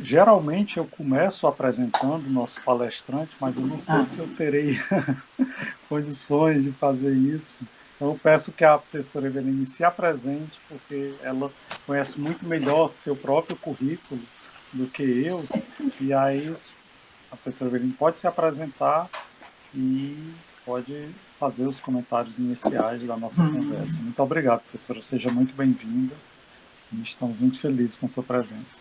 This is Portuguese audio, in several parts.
geralmente eu começo apresentando o nosso palestrante, mas eu não sei Ah, se eu terei condições de fazer isso. Então eu peço que a professora Eveline se apresente, porque ela conhece muito melhor seu próprio currículo do que eu, e aí a professora Eveline pode se apresentar e pode fazer os comentários iniciais da nossa conversa. Muito obrigado, professora. Seja muito bem-vinda. Estamos muito felizes com a sua presença.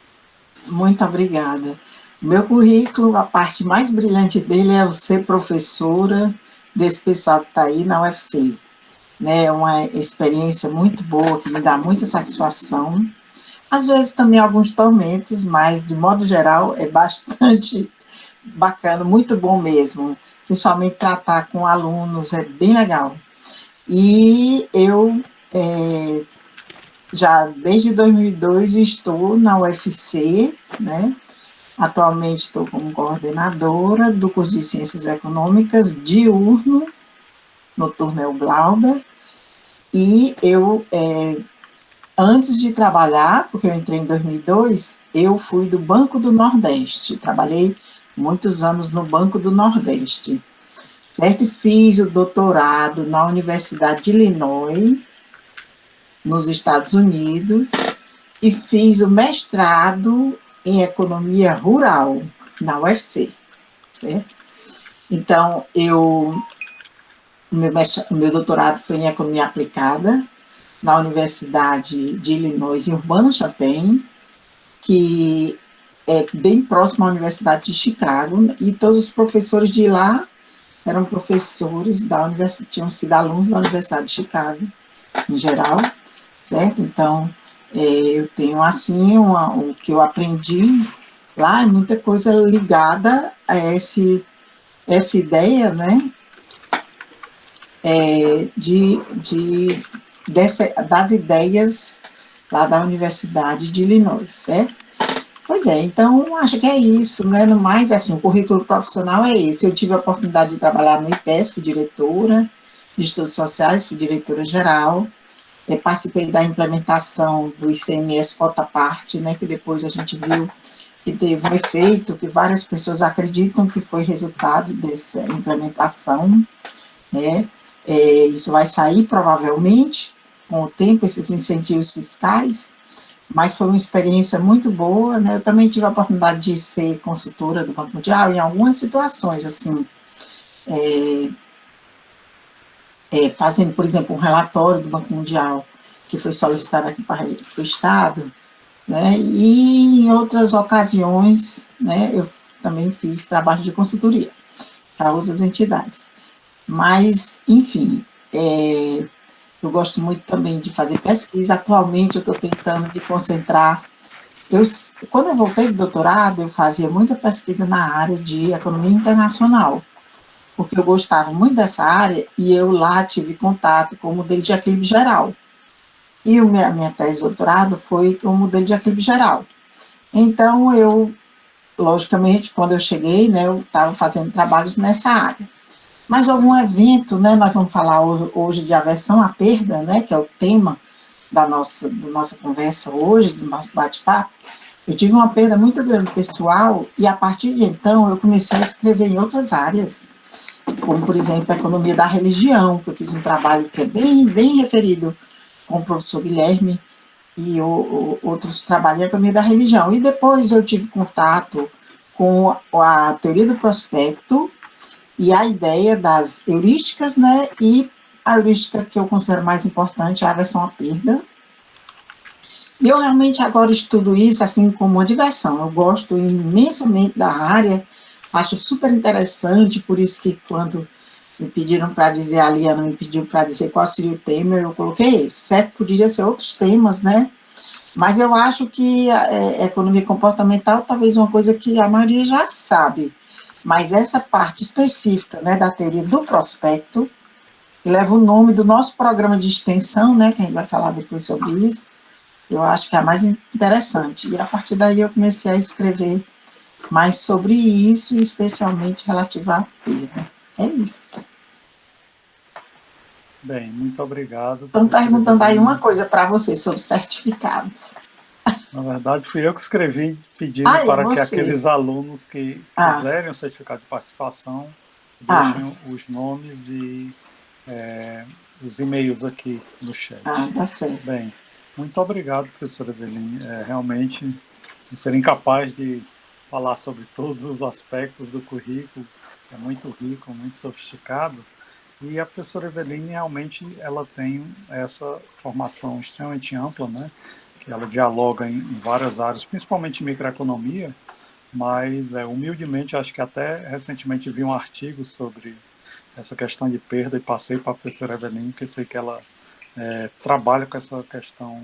muito obrigada. Meu currículo, a parte mais brilhante dele é o ser professora desse pessoal que está aí na UFC. Né? É uma experiência muito boa, que me dá muita satisfação. Às vezes também alguns tormentos, mas de modo geral é bastante bacana, muito bom mesmo. Principalmente tratar com alunos é bem legal. E eu já desde 2002 estou na UFC, né? Atualmente estou como coordenadora do curso de Ciências Econômicas diurno, noturno é o Glauber, e eu, antes de trabalhar, porque eu entrei em 2002, eu fui do Banco do Nordeste, trabalhei muitos anos no Banco do Nordeste, certo? E fiz o doutorado na Universidade de Illinois, nos Estados Unidos, e fiz o mestrado em Economia Rural, na UFC. Certo? Então, o meu doutorado foi em Economia Aplicada, na Universidade de Illinois, em Urbana-Champaign, que é bem próximo à Universidade de Chicago, e todos os professores de lá eram professores da universidade, tinham sido alunos da Universidade de Chicago, em geral, certo? Então, eu tenho, assim, o que eu aprendi lá é muita coisa ligada a essa ideia, né, das ideias lá da Universidade de Illinois, certo? Pois é, então acho que é isso, né? No mais, assim, o currículo profissional é esse. Eu tive a oportunidade de trabalhar no IPES, fui diretora de Estudos Sociais, fui diretora geral, participei da implementação do ICMS cota parte, né? Que depois a gente viu que teve um efeito, que várias pessoas acreditam que foi resultado dessa implementação, né? Isso vai sair provavelmente com o tempo, esses incentivos fiscais, mas foi uma experiência muito boa, né? Eu também tive a oportunidade de ser consultora do Banco Mundial em algumas situações, assim, fazendo, por exemplo, um relatório do Banco Mundial que foi solicitado aqui para o Estado, né? E em outras ocasiões, né, eu também fiz trabalho de consultoria para outras entidades. Mas, enfim, eu gosto muito também de fazer pesquisa. Atualmente, eu estou tentando me concentrar. Eu, quando eu voltei do doutorado, eu fazia muita pesquisa na área de economia internacional, porque eu gostava muito dessa área e eu lá tive contato com o modelo de equilíbrio geral. E a minha tese de doutorado foi com o modelo de equilíbrio geral. Então, logicamente, quando eu cheguei, né, eu estava fazendo trabalhos nessa área. Mas houve um evento, né, nós vamos falar hoje de aversão à perda, né, que é o tema da nossa conversa hoje, do nosso bate-papo. Eu tive uma perda muito grande pessoal e, a partir de então, eu comecei a escrever em outras áreas, como, por exemplo, a economia da religião, que eu fiz um trabalho que é bem, bem referido com o professor Guilherme, e outros trabalhos em economia da religião. E depois eu tive contato com a teoria do prospecto e a ideia das heurísticas, né? E a heurística que eu considero mais importante é a aversão à perda. E eu realmente agora estudo isso assim como uma diversão. Eu gosto imensamente da área, acho super interessante, por isso que quando me pediram para dizer, a Liana me pediu para dizer qual seria o tema, eu coloquei esse. Certo, poderia ser outros temas, né? Mas eu acho que a economia comportamental talvez uma coisa que a maioria já sabe, mas essa parte específica, né, da teoria do prospecto, que leva o nome do nosso programa de extensão, né, que a gente vai falar depois sobre isso, eu acho que é a mais interessante. E a partir daí eu comecei a escrever mais sobre isso, especialmente relativo à perda. É isso. Bem, muito obrigado, Estão professora perguntando aí uma Eveline. coisa para você sobre certificados. Na verdade, fui eu que escrevi pedindo Ah, é para que você. aqueles alunos que Ah, quiserem o certificado de participação ah, deixem os nomes e os e-mails aqui no chat. tá certo. Bem, muito obrigado, professora Eveline. Realmente, ser incapaz de falar sobre todos os aspectos do currículo é muito rico, muito sofisticado. E a professora Eveline realmente ela tem essa formação extremamente ampla, né? Que ela dialoga em várias áreas, principalmente em microeconomia, mas humildemente acho que até recentemente vi um artigo sobre essa questão de perda e passei para a professora Eveline, que sei que ela trabalha com essa questão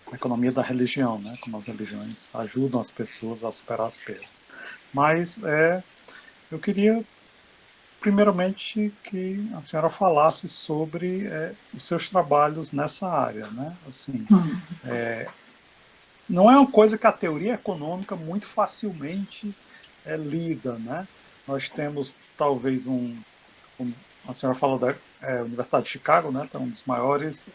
com a economia da religião, né? Como as religiões ajudam as pessoas a superar as perdas. Mas eu queria primeiramente que a senhora falasse sobre os seus trabalhos nessa área, né? Assim, Hum, não é uma coisa que a teoria econômica muito facilmente lida, né? Nós temos talvez como a senhora falou da Universidade de Chicago, né? Então, um dos maiores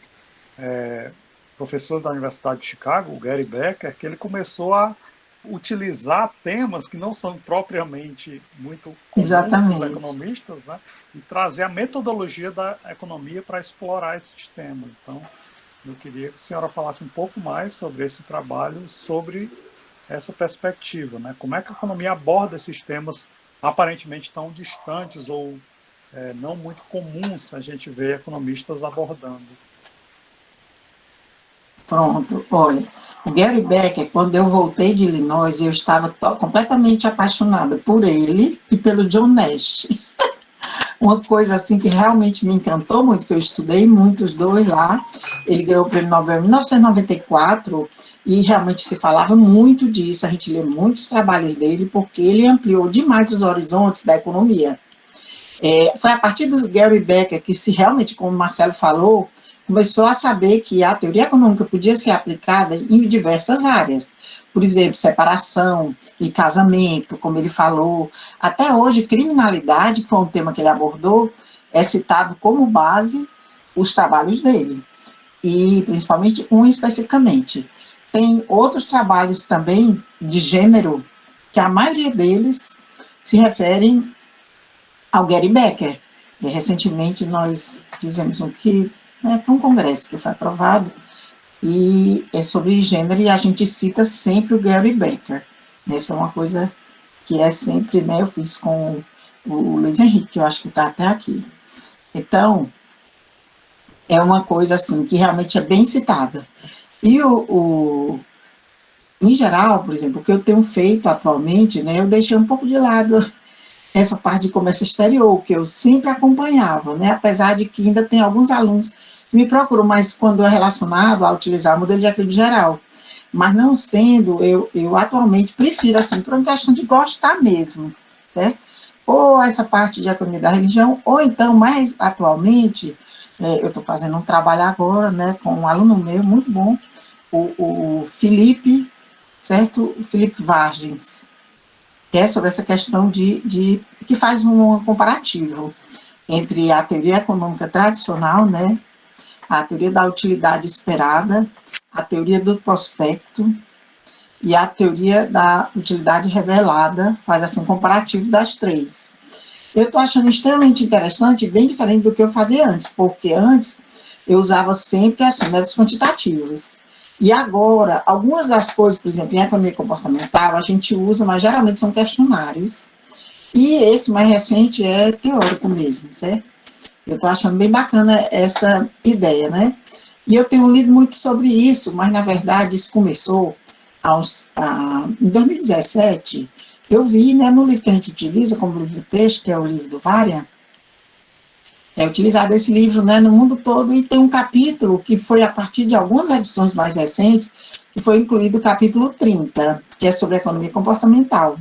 professores da Universidade de Chicago, o Gary Becker, que ele começou a utilizar temas que não são propriamente muito comuns para os exatamente. economistas, né? E trazer a metodologia da economia para explorar esses temas. Então, eu queria que a senhora falasse um pouco mais sobre esse trabalho, sobre essa perspectiva, né? Como é que a economia aborda esses temas aparentemente tão distantes ou não muito comuns a gente ver economistas abordando. Pronto, olha, o Gary Becker, quando eu voltei de Illinois, eu estava completamente apaixonada por ele e pelo John Nash. Uma coisa assim que realmente me encantou muito, que eu estudei muito os dois lá. Ele ganhou o Prêmio Nobel em 1994 e realmente se falava muito disso, a gente lê muitos trabalhos dele, porque ele ampliou demais os horizontes da economia. Foi a partir do Gary Becker que se realmente, como o Marcelo falou, começou a saber que a teoria econômica podia ser aplicada em diversas áreas. Por exemplo, separação e casamento, como ele falou. Até hoje, criminalidade, que foi um tema que ele abordou, é citado como base os trabalhos dele. E principalmente um especificamente. Tem outros trabalhos também de gênero, que a maioria deles se referem ao Gary Becker. E, recentemente nós fizemos para um congresso que foi aprovado, e é sobre gênero, e a gente cita sempre o Gary Becker. Essa é uma coisa que é sempre, né, eu fiz com o Luiz Henrique, que eu acho que está até aqui. Então, é uma coisa assim que realmente é bem citada. E em geral, por exemplo, o que eu tenho feito atualmente, né, eu deixei um pouco de lado essa parte de comércio exterior, que eu sempre acompanhava, né? Apesar de que ainda tem alguns alunos que me procuram, mas quando é relacionado a utilizar o modelo de equilíbrio geral. Mas não sendo, eu atualmente prefiro, assim, por uma questão de gostar mesmo, né? Ou essa parte de economia da religião, ou então, mais atualmente, eu estou fazendo um trabalho agora, né, com um aluno meu, muito bom, o Felipe, certo? O Felipe Vargens, que é sobre essa questão que faz um comparativo entre a teoria econômica tradicional, né, a teoria da utilidade esperada, a teoria do prospecto e a teoria da utilidade revelada, faz assim um comparativo das três. Eu estou achando extremamente interessante, bem diferente do que eu fazia antes, porque antes eu usava sempre assim, métodos quantitativos. E agora, algumas das coisas, por exemplo, em economia comportamental, a gente usa, mas geralmente são questionários. E esse mais recente é teórico mesmo, certo? Eu estou achando bem bacana essa ideia, né? E eu tenho lido muito sobre isso, mas na verdade isso começou em 2017. Eu vi, né, no livro que a gente utiliza como livro de texto, que é o livro do Varian, é utilizado esse livro, né, no mundo todo, e tem um capítulo que foi a partir de algumas edições mais recentes, que foi incluído o capítulo 30, que é sobre economia comportamental.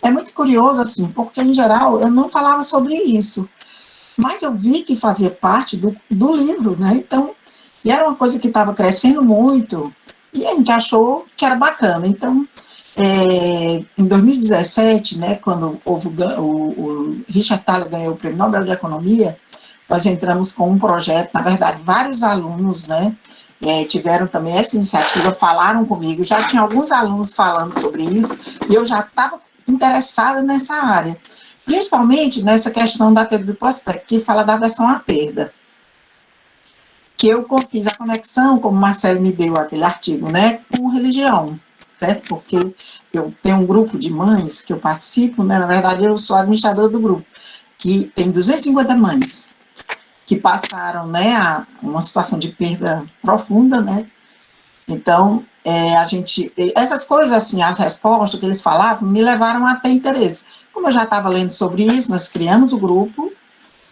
É muito curioso, assim, porque, em geral, eu não falava sobre isso, mas eu vi que fazia parte do livro, né, então, e era uma coisa que estava crescendo muito, e a gente achou que era bacana. Então, em 2017, né, quando houve o Richard Thaler ganhou o Prêmio Nobel de Economia, nós entramos com um projeto, na verdade, vários alunos, né, tiveram também essa iniciativa, falaram comigo, já tinha alguns alunos falando sobre isso, e eu já estava interessada nessa área, principalmente nessa questão da teoria do prospecto, que fala da aversão à perda, que eu fiz a conexão, como o Marcelo me deu aquele artigo, né, com religião, certo? Porque eu tenho um grupo de mães que eu participo, né, na verdade eu sou administradora do grupo, que tem 250 mães, que passaram, né, a uma situação de perda profunda, né, então, essas coisas assim, as respostas que eles falavam, me levaram a ter interesse. Como eu já estava lendo sobre isso, nós criamos o grupo,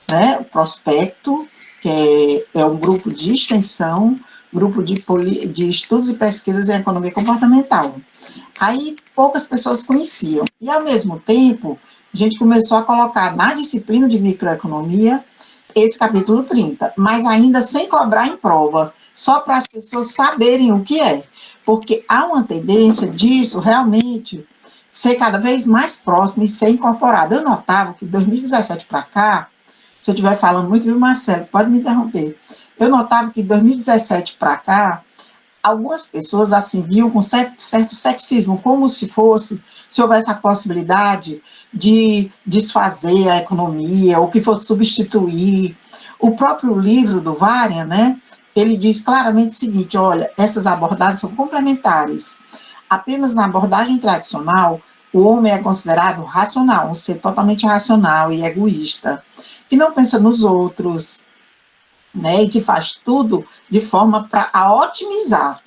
né, o Prospecto, que é um grupo de extensão, grupo de estudos e pesquisas em economia comportamental. Aí, poucas pessoas conheciam. E, ao mesmo tempo, a gente começou a colocar na disciplina de microeconomia esse capítulo 30, mas ainda sem cobrar em prova, só para as pessoas saberem o que é, porque há uma tendência disso realmente ser cada vez mais próximo e ser incorporado. Eu notava que de 2017 para cá, se eu estiver falando muito, viu, Marcelo, pode me interromper, eu notava que de 2017 para cá, algumas pessoas assim viam com certo ceticismo, como se houvesse a possibilidade de desfazer a economia, ou que fosse substituir. O próprio livro do Varian, né, ele diz claramente o seguinte, olha, essas abordagens são complementares. Apenas na abordagem tradicional, o homem é considerado racional, um ser totalmente racional e egoísta, que não pensa nos outros, né, e que faz tudo de forma para otimizar.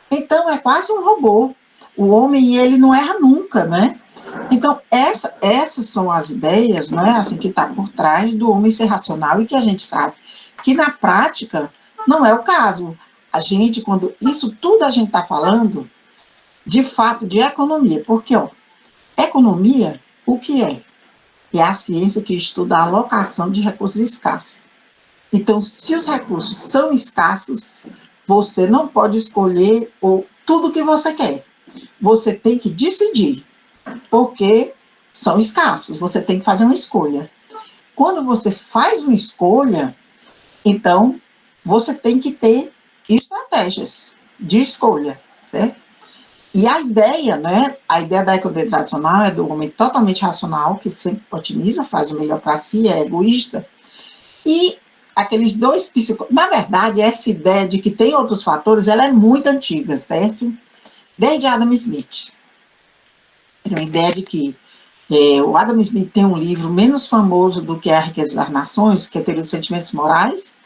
Então, é quase um robô. O homem, ele não erra nunca, né? Então, essas são as ideias, né, assim, que está por trás do homem ser racional e que a gente sabe que, na prática, não é o caso. A gente, quando isso tudo a gente está falando, de fato, de economia, porque, ó, economia, o que é? É a ciência que estuda a alocação de recursos escassos. Então, se os recursos são escassos, você não pode escolher tudo que você quer. Você tem que decidir, porque são escassos, você tem que fazer uma escolha. Quando você faz uma escolha, então, você tem que ter estratégias de escolha, certo? E a ideia, né, a ideia da economia tradicional é do homem totalmente racional, que sempre otimiza, faz o melhor para si, é egoísta, e aqueles dois psicólogos... Na verdade, essa ideia de que tem outros fatores, ela é muito antiga, certo? Desde Adam Smith. É uma ideia de que o Adam Smith tem um livro menos famoso do que A Riqueza das Nações, que é a Teoria dos Sentimentos Morais,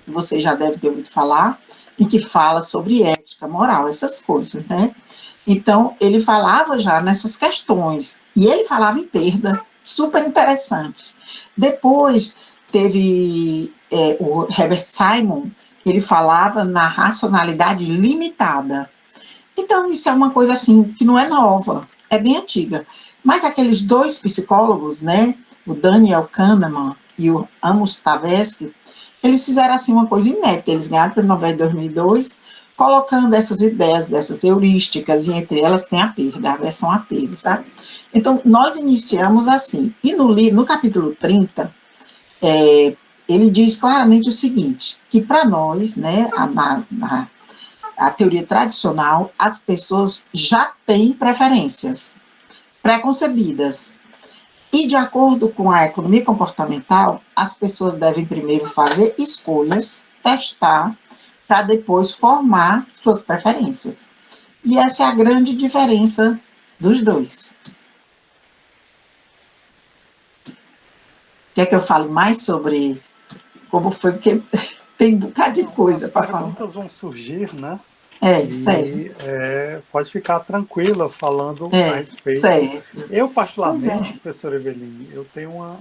que você já deve ter ouvido falar, e que fala sobre ética, moral, essas coisas, né? Então, ele falava já nessas questões, e ele falava em perda, super interessante. Depois, teve o Herbert Simon, ele falava na racionalidade limitada. Então, isso é uma coisa assim, que não é nova, é bem antiga. Mas aqueles dois psicólogos, né, o Daniel Kahneman e o Amos Tversky, eles fizeram assim uma coisa inédita, eles ganharam o Prêmio Nobel em 2002, colocando essas ideias, dessas heurísticas, e entre elas tem a perda, a aversão à perda, sabe? Então, nós iniciamos assim, e no capítulo 30, ele diz claramente o seguinte, que para nós, né, a teoria tradicional, as pessoas já têm preferências pré-concebidas. E, de acordo com a economia comportamental, as pessoas devem primeiro fazer escolhas, testar, para depois formar suas preferências. E essa é a grande diferença dos dois. Quer que eu fale mais sobre como foi? Porque tem um bocado de coisa para falar. As perguntas vão surgir, né? Sério. Pode ficar tranquila falando a respeito. Certo. Eu, particularmente, professora Eveline, eu tenho uma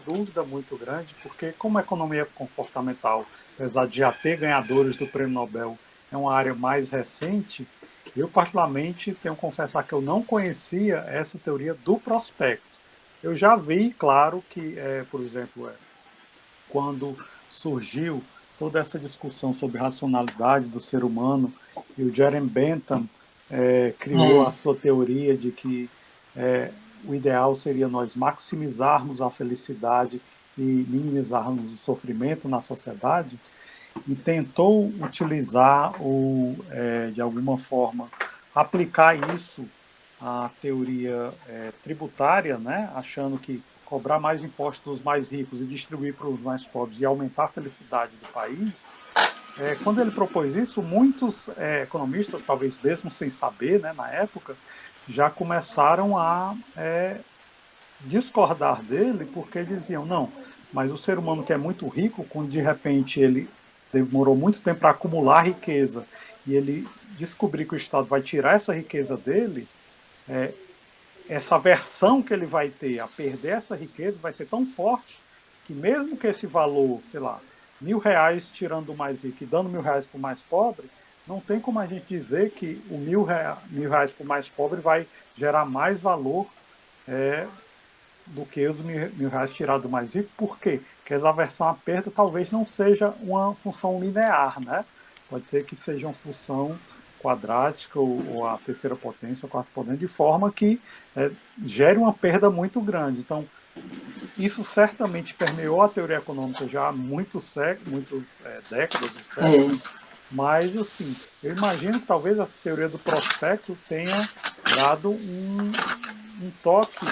dúvida muito grande, porque como a economia comportamental, apesar de já ter ganhadores do Prêmio Nobel, é uma área mais recente, eu, particularmente, tenho que confessar que eu não conhecia essa teoria do prospecto. Eu já vi, claro, que, por exemplo, quando surgiu toda essa discussão sobre racionalidade do ser humano, e o Jeremy Bentham criou a sua teoria de que o ideal seria nós maximizarmos a felicidade e minimizarmos o sofrimento na sociedade. e tentou utilizar ou, de alguma forma, aplicar isso à teoria tributária, né, achando que cobrar mais impostos dos mais ricos e distribuir para os mais pobres e aumentar a felicidade do país, quando ele propôs isso, muitos economistas, talvez mesmo sem saber, né, na época, já começaram a discordar dele, porque diziam, não, mas o ser humano que é muito rico, quando de repente ele demorou muito tempo para acumular riqueza, e ele descobrir que o Estado vai tirar essa riqueza dele, essa aversão que ele vai ter a perder essa riqueza vai ser tão forte, que mesmo que esse valor, sei lá, R$ 1.000 tirando do mais rico e dando R$ 1.000 para o mais pobre, não tem como a gente dizer que o R$ 1.000 para o mais pobre vai gerar mais valor do que os R$ 1.000 tirados do mais rico. Por quê? Porque essa aversão à perda talvez não seja uma função linear, né? Pode ser que seja uma função quadrática ou a terceira potência, ou a quarta potência, de forma que gere uma perda muito grande. Então, isso certamente permeou a teoria econômica já há muitas décadas ou séculos, mas, assim, eu imagino que talvez essa teoria do prospecto tenha dado um toque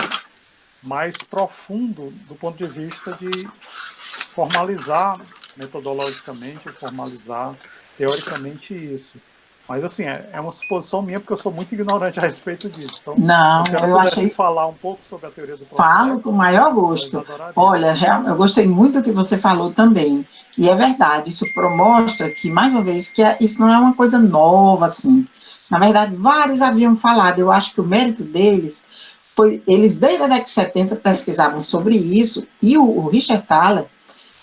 mais profundo do ponto de vista de formalizar metodologicamente, formalizar teoricamente isso. Mas, assim, é uma suposição minha, porque eu sou muito ignorante a respeito disso. Então, Não, se ela eu pudesse achei. falar um pouco sobre a teoria do Falo prospecto, com o maior gosto. eu Olha, eu gostei muito do que você falou também. E é verdade, isso mostra que, mais uma vez, que isso não é uma coisa nova, assim. Na verdade, vários haviam falado. Eu acho que o mérito deles foi, eles desde a década de 70 pesquisavam sobre isso, e o Richard Thaler,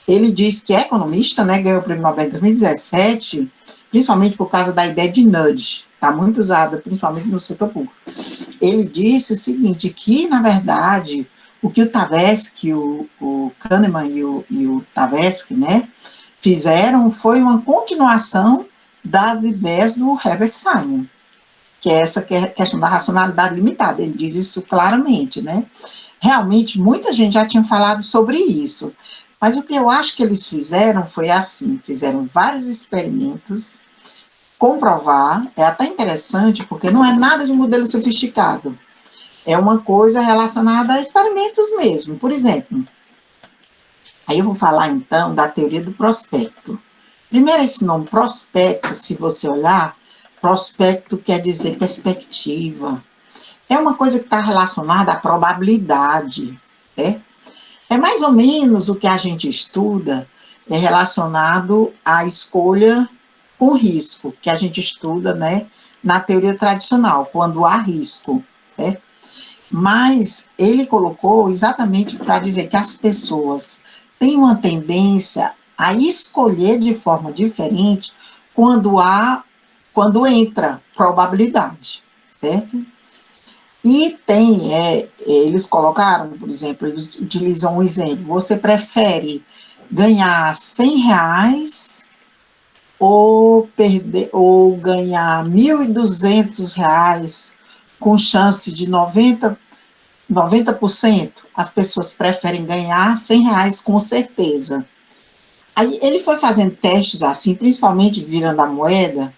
ele diz que é economista, né, ganhou o prêmio Nobel em 2017, principalmente por causa da ideia de nudge, está muito usada, principalmente no setor público. Ele disse o seguinte, que, na verdade, o que o Tversky, o Kahneman e o Tversky, né, fizeram foi uma continuação das ideias do Herbert Simon, que é essa questão da racionalidade limitada. Ele diz isso claramente, né? Realmente, muita gente já tinha falado sobre isso, mas o que eu acho que eles fizeram foi assim, fizeram vários experimentos, comprovar, é até interessante, porque não é nada de modelo sofisticado, é uma coisa relacionada a experimentos mesmo. Por exemplo, aí eu vou falar então da teoria do prospecto. Primeiro, esse nome prospecto, se você olhar, prospecto quer dizer perspectiva. É uma coisa que está relacionada à probabilidade, né? É mais ou menos o que a gente estuda é relacionado à escolha com risco, que a gente estuda, né, na teoria tradicional, quando há risco, né? Mas ele colocou exatamente para dizer que as pessoas têm uma tendência a escolher de forma diferente quando entra probabilidade, certo? E eles colocaram, por exemplo, eles utilizam um exemplo, você prefere ganhar R$ 100 ou ganhar R$ 1.200 com chance de 90%? As pessoas preferem ganhar R$ 100 com certeza. Aí ele foi fazendo testes assim, principalmente virando a moeda,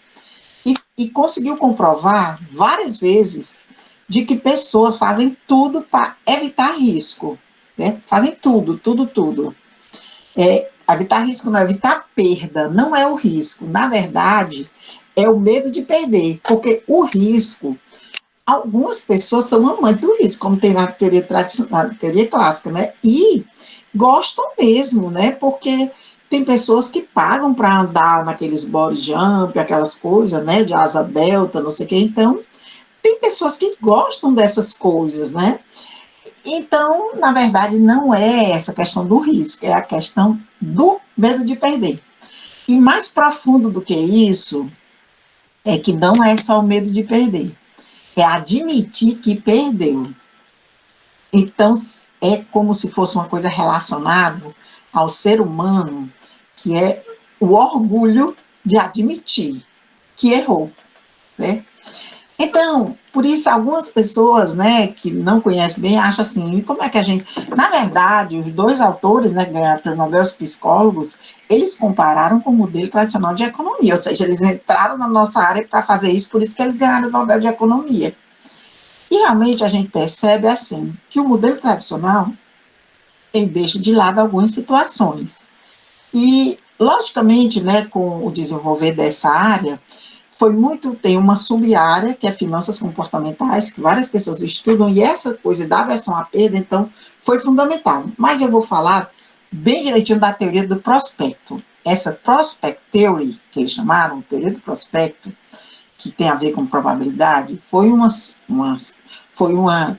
e conseguiu comprovar várias vezes de que pessoas fazem tudo para evitar risco, né? Fazem tudo, tudo, tudo. Evitar risco não é evitar perda, não é o risco. Na verdade, é o medo de perder, porque o risco, algumas pessoas são amantes do risco, como tem na teoria tradicional, na teoria clássica, né? E gostam mesmo, né? Porque tem pessoas que pagam para andar naqueles body jump, aquelas coisas, né? De asa delta, não sei o quê. Então, tem pessoas que gostam dessas coisas, né? Então, na verdade, não é essa questão do risco, é a questão do medo de perder. E mais profundo do que isso, é que não é só o medo de perder, é admitir que perdeu. Então, é como se fosse uma coisa relacionada ao ser humano, que é o orgulho de admitir que errou, né? Então, por isso, algumas pessoas, né, que não conhecem bem, acham assim, e como é que a gente... Na verdade, os dois autores, né, que ganharam o Prêmio Nobel, os psicólogos, eles compararam com o modelo tradicional de economia, ou seja, eles entraram na nossa área para fazer isso, por isso que eles ganharam o Nobel de Economia. E realmente a gente percebe, assim, que o modelo tradicional, ele deixa de lado algumas situações. E, logicamente, né, com o desenvolver dessa área, tem uma sub-área, que é finanças comportamentais, que várias pessoas estudam, e essa coisa da aversão à perda, então, foi fundamental. Mas eu vou falar bem direitinho da teoria do prospecto. Essa prospect theory, que eles chamaram, teoria do prospecto, que tem a ver com probabilidade, foi uma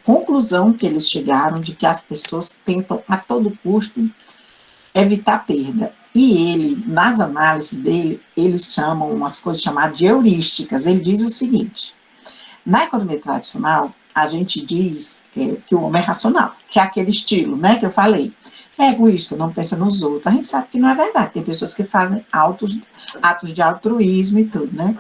conclusão que eles chegaram de que as pessoas tentam, a todo custo, evitar perda. E ele, nas análises dele, eles chamam umas coisas chamadas de heurísticas. Ele diz o seguinte: na economia tradicional, a gente diz que o homem é racional, que é aquele estilo, né, que eu falei. É egoísta, não pensa nos outros. A gente sabe que não é verdade. Tem pessoas que fazem atos de altruísmo e tudo, né?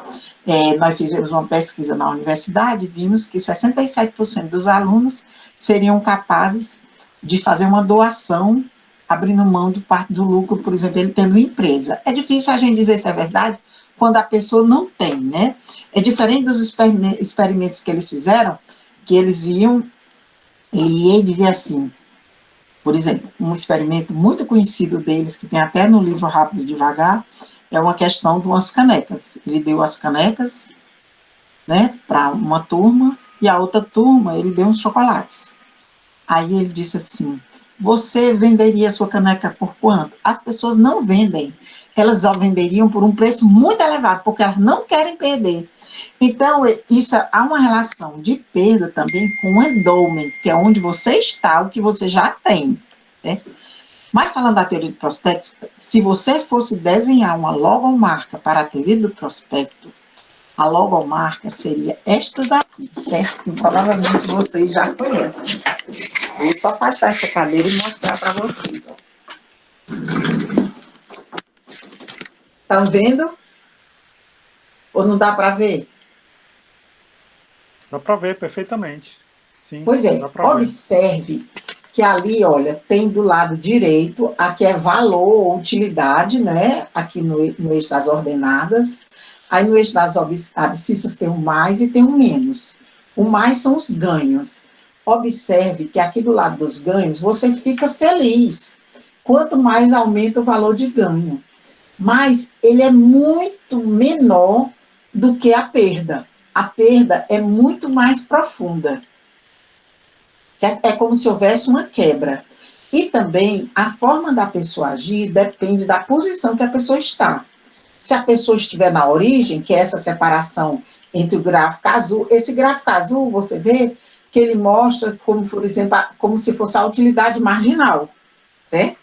Nós fizemos uma pesquisa na universidade e vimos que 67% dos alunos seriam capazes de fazer uma doação abrindo mão de parte do lucro, por exemplo, ele tendo uma empresa. É difícil a gente dizer se é verdade quando a pessoa não tem, né? É diferente dos experimentos que eles fizeram, que eles iam dizer assim, por exemplo, um experimento muito conhecido deles, que tem até no livro Rápido e Devagar, é uma questão de umas canecas. Ele deu as canecas, né, para uma turma, e a outra turma ele deu uns chocolates. Aí ele disse assim: você venderia a sua caneca por quanto? As pessoas não vendem. Elas só venderiam por um preço muito elevado, porque elas não querem perder. Então, isso há uma relação de perda também com o endowment, que é onde você está, o que você já tem. Né? Mas falando da teoria do prospecto, se você fosse desenhar uma logomarca para a teoria do prospecto, a logomarca seria esta daqui, certo? Que provavelmente vocês já conhecem. Vou só afastar essa cadeira e mostrar para vocês. Estão vendo? Ou não dá para ver? Dá para ver perfeitamente. Sim, Pois é, dá para ver. observe que ali, olha, tem do lado direito, aqui é valor ou utilidade, né? Aqui no eixo das ordenadas. Aí no eixo das abscissas tem um mais e tem um menos. O mais são os ganhos. Observe que aqui do lado dos ganhos você fica feliz. Quanto mais aumenta o valor de ganho. Mas ele é muito menor do que a perda. A perda é muito mais profunda. É como se houvesse uma quebra. E também a forma da pessoa agir depende da posição que a pessoa está. Se a pessoa estiver na origem, que é essa separação entre o gráfico azul, esse gráfico azul, você vê que ele mostra, como, por exemplo, como se fosse a utilidade marginal, né?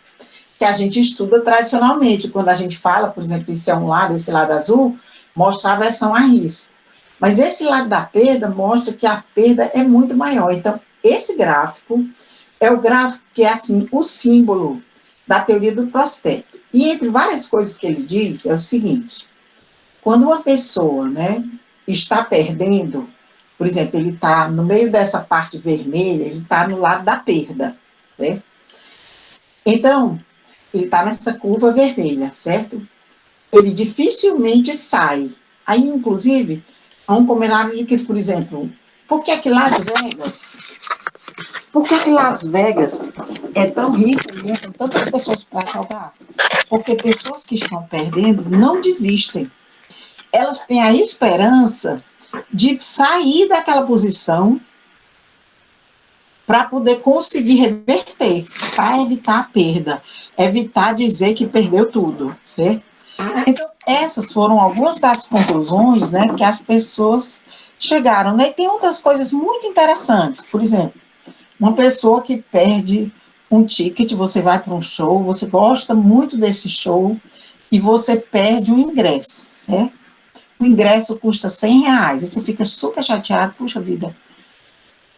Que a gente estuda tradicionalmente. Quando a gente fala, por exemplo, isso é um lado, esse lado azul, mostra a aversão a risco. Mas esse lado da perda mostra que a perda é muito maior. Então, esse gráfico é o gráfico que é, assim, o símbolo da teoria do prospecto. E entre várias coisas que ele diz, é o seguinte: quando uma pessoa, né, está perdendo, por exemplo, ele está no meio dessa parte vermelha, ele está no lado da perda, né? Então, ele está nessa curva vermelha, certo? Ele dificilmente sai. Aí, inclusive, há um comentário de que, por exemplo, por que Las Vegas é tão rica e entram tantas pessoas para jogar? Porque pessoas que estão perdendo não desistem. Elas têm a esperança de sair daquela posição para poder conseguir reverter, para evitar a perda, evitar dizer que perdeu tudo, certo? Então, essas foram algumas das conclusões, né, que as pessoas chegaram. Né? E tem outras coisas muito interessantes. Por exemplo, uma pessoa que perde um ticket, você vai para um show, você gosta muito desse show e você perde um ingresso, certo? O ingresso custa R$100, e você fica super chateado, puxa vida.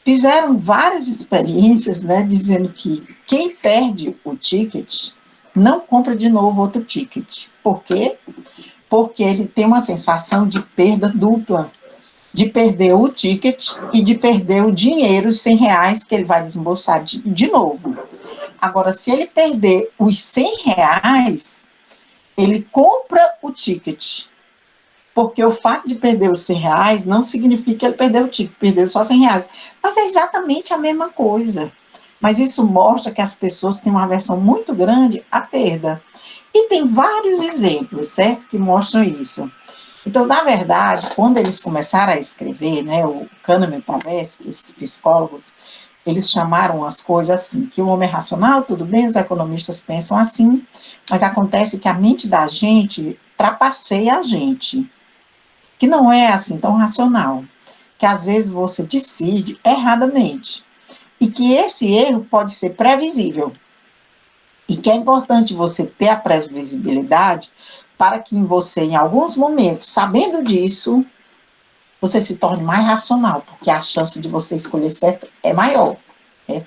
Fizeram várias experiências, né, dizendo que quem perde o ticket não compra de novo outro ticket. Por quê? Porque ele tem uma sensação de perda dupla. de perder o ticket e de perder o dinheiro, os R$ 100 que ele vai desembolsar de novo. Agora, se ele perder os R$ 100, ele compra o ticket. Porque o fato de perder os R$ 100 não significa que ele perdeu o ticket, perdeu só R$ 100. Mas é exatamente a mesma coisa. Mas isso mostra que as pessoas têm uma aversão muito grande à perda. E tem vários exemplos, certo, que mostram isso. Então, na verdade, quando eles começaram a escrever, né, o Kahneman e o Tversky, esses psicólogos, eles chamaram as coisas assim, que o homem é racional, tudo bem, os economistas pensam assim, mas acontece que a mente da gente trapaceia a gente, que não é assim tão racional, que às vezes você decide erradamente, e que esse erro pode ser previsível, e que é importante você ter a previsibilidade para que você, em alguns momentos, sabendo disso, você se torne mais racional, porque a chance de você escolher certo é maior. Né?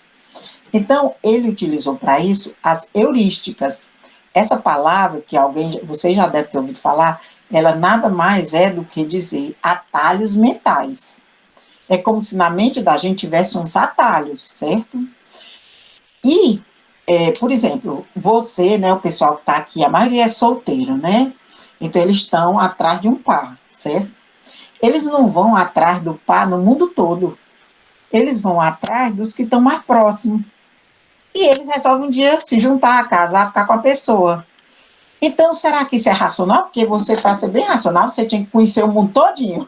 Então, ele utilizou para isso as heurísticas. Essa palavra, que você já deve ter ouvido falar, ela nada mais é do que dizer atalhos mentais. É como se na mente da gente tivesse uns atalhos, certo? E, por exemplo, você, né, o pessoal que está aqui, a maioria é solteiro, né? Então, eles estão atrás de um par, certo? Eles não vão atrás do par no mundo todo. Eles vão atrás dos que estão mais próximos. E eles resolvem um dia se juntar, casar, ficar com a pessoa. Então, será que isso é racional? Porque você, para ser bem racional, você tinha que conhecer o mundo todinho.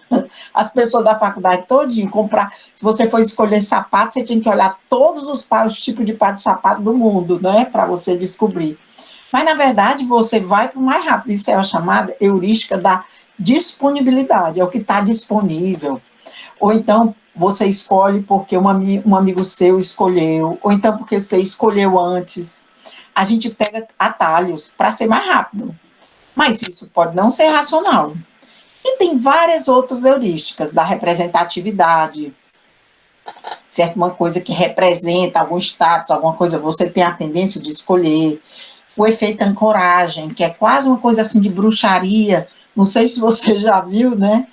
As pessoas da faculdade todinho, comprar. Se você for escolher sapato, você tinha que olhar todos os tipos de par de sapato do mundo, né? Para você descobrir. Mas, na verdade, você vai para o mais rápido. Isso é a chamada heurística da disponibilidade. É o que está disponível. Ou então, você escolhe porque um amigo seu escolheu. Ou então, porque você escolheu antes. A gente pega atalhos para ser mais rápido. Mas isso pode não ser racional. E tem várias outras heurísticas da representatividade, certo? Uma coisa que representa algum status, alguma coisa, você tem a tendência de escolher. O efeito ancoragem, que é quase uma coisa assim de bruxaria. Não sei se você já viu, né?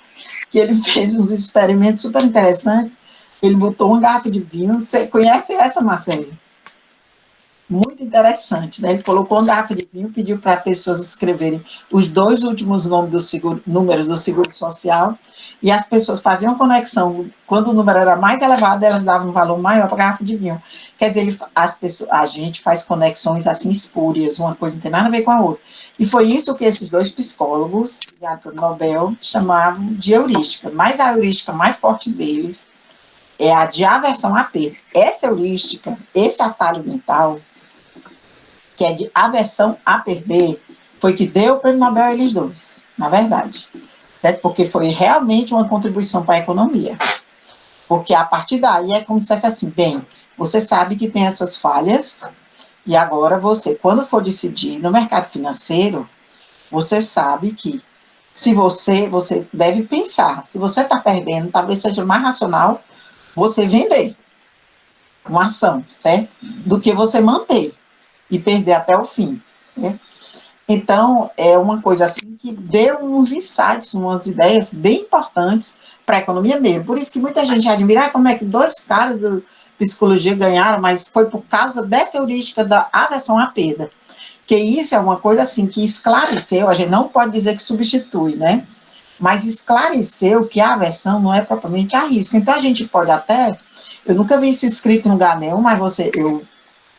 Que ele fez uns experimentos super interessantes. Ele botou uma garrafa de vinho. Você conhece essa, Marcelo? Muito interessante, né? Ele colocou uma garrafa de vinho, pediu para as pessoas escreverem os 2 últimos números do seguro social, e as pessoas faziam conexão. Quando o número era mais elevado, elas davam um valor maior para a garrafa de vinho. Quer dizer, a gente faz conexões assim espúrias, uma coisa não tem nada a ver com a outra. E foi isso que esses 2 psicólogos, ganharam pelo Nobel, chamavam de heurística. Mas a heurística mais forte deles é a de aversão à perda. Essa heurística, esse atalho mental, que é de aversão a perder, foi que deu o prêmio Nobel a eles 2, na verdade. Certo? Porque foi realmente uma contribuição para a economia. Porque a partir daí é como se fosse assim, bem, você sabe que tem essas falhas, e agora você, quando for decidir no mercado financeiro, você sabe que se você deve pensar, se você está perdendo, talvez seja mais racional você vender uma ação, certo? Do que você manter e perder até o fim. Né? Então, é uma coisa assim que deu uns insights, umas ideias bem importantes para a economia mesmo. Por isso que muita gente admira como é que 2 caras de psicologia ganharam, mas foi por causa dessa heurística da aversão à perda. Que isso é uma coisa assim que esclareceu, a gente não pode dizer que substitui, né? Mas esclareceu que a aversão não é propriamente a risco. Então, a gente pode até, eu nunca vi isso escrito em lugar nenhum, mas eu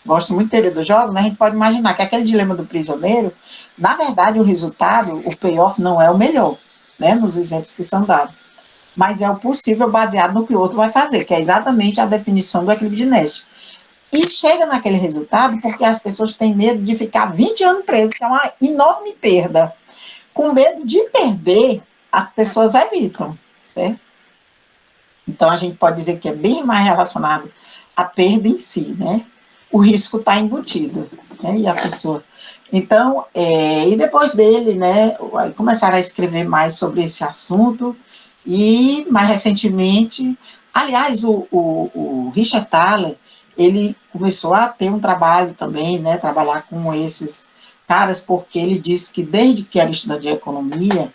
gosto muito de teoria do jogo, né? A gente pode imaginar que aquele dilema do prisioneiro, na verdade, o resultado, o payoff não é o melhor, né? Nos exemplos que são dados. Mas é o possível baseado no que o outro vai fazer, que é exatamente a definição do equilíbrio de Nash. E chega naquele resultado porque as pessoas têm medo de ficar 20 anos presas, que é uma enorme perda. Com medo de perder, as pessoas evitam, certo? Então, a gente pode dizer que é bem mais relacionado à perda em si, né? O risco está embutido, né? E a pessoa... Então, e depois dele, né, começaram a escrever mais sobre esse assunto, e mais recentemente, aliás, o Richard Thaler, ele começou a ter um trabalho também, né, trabalhar com esses caras, porque ele disse que desde que era estudante de economia,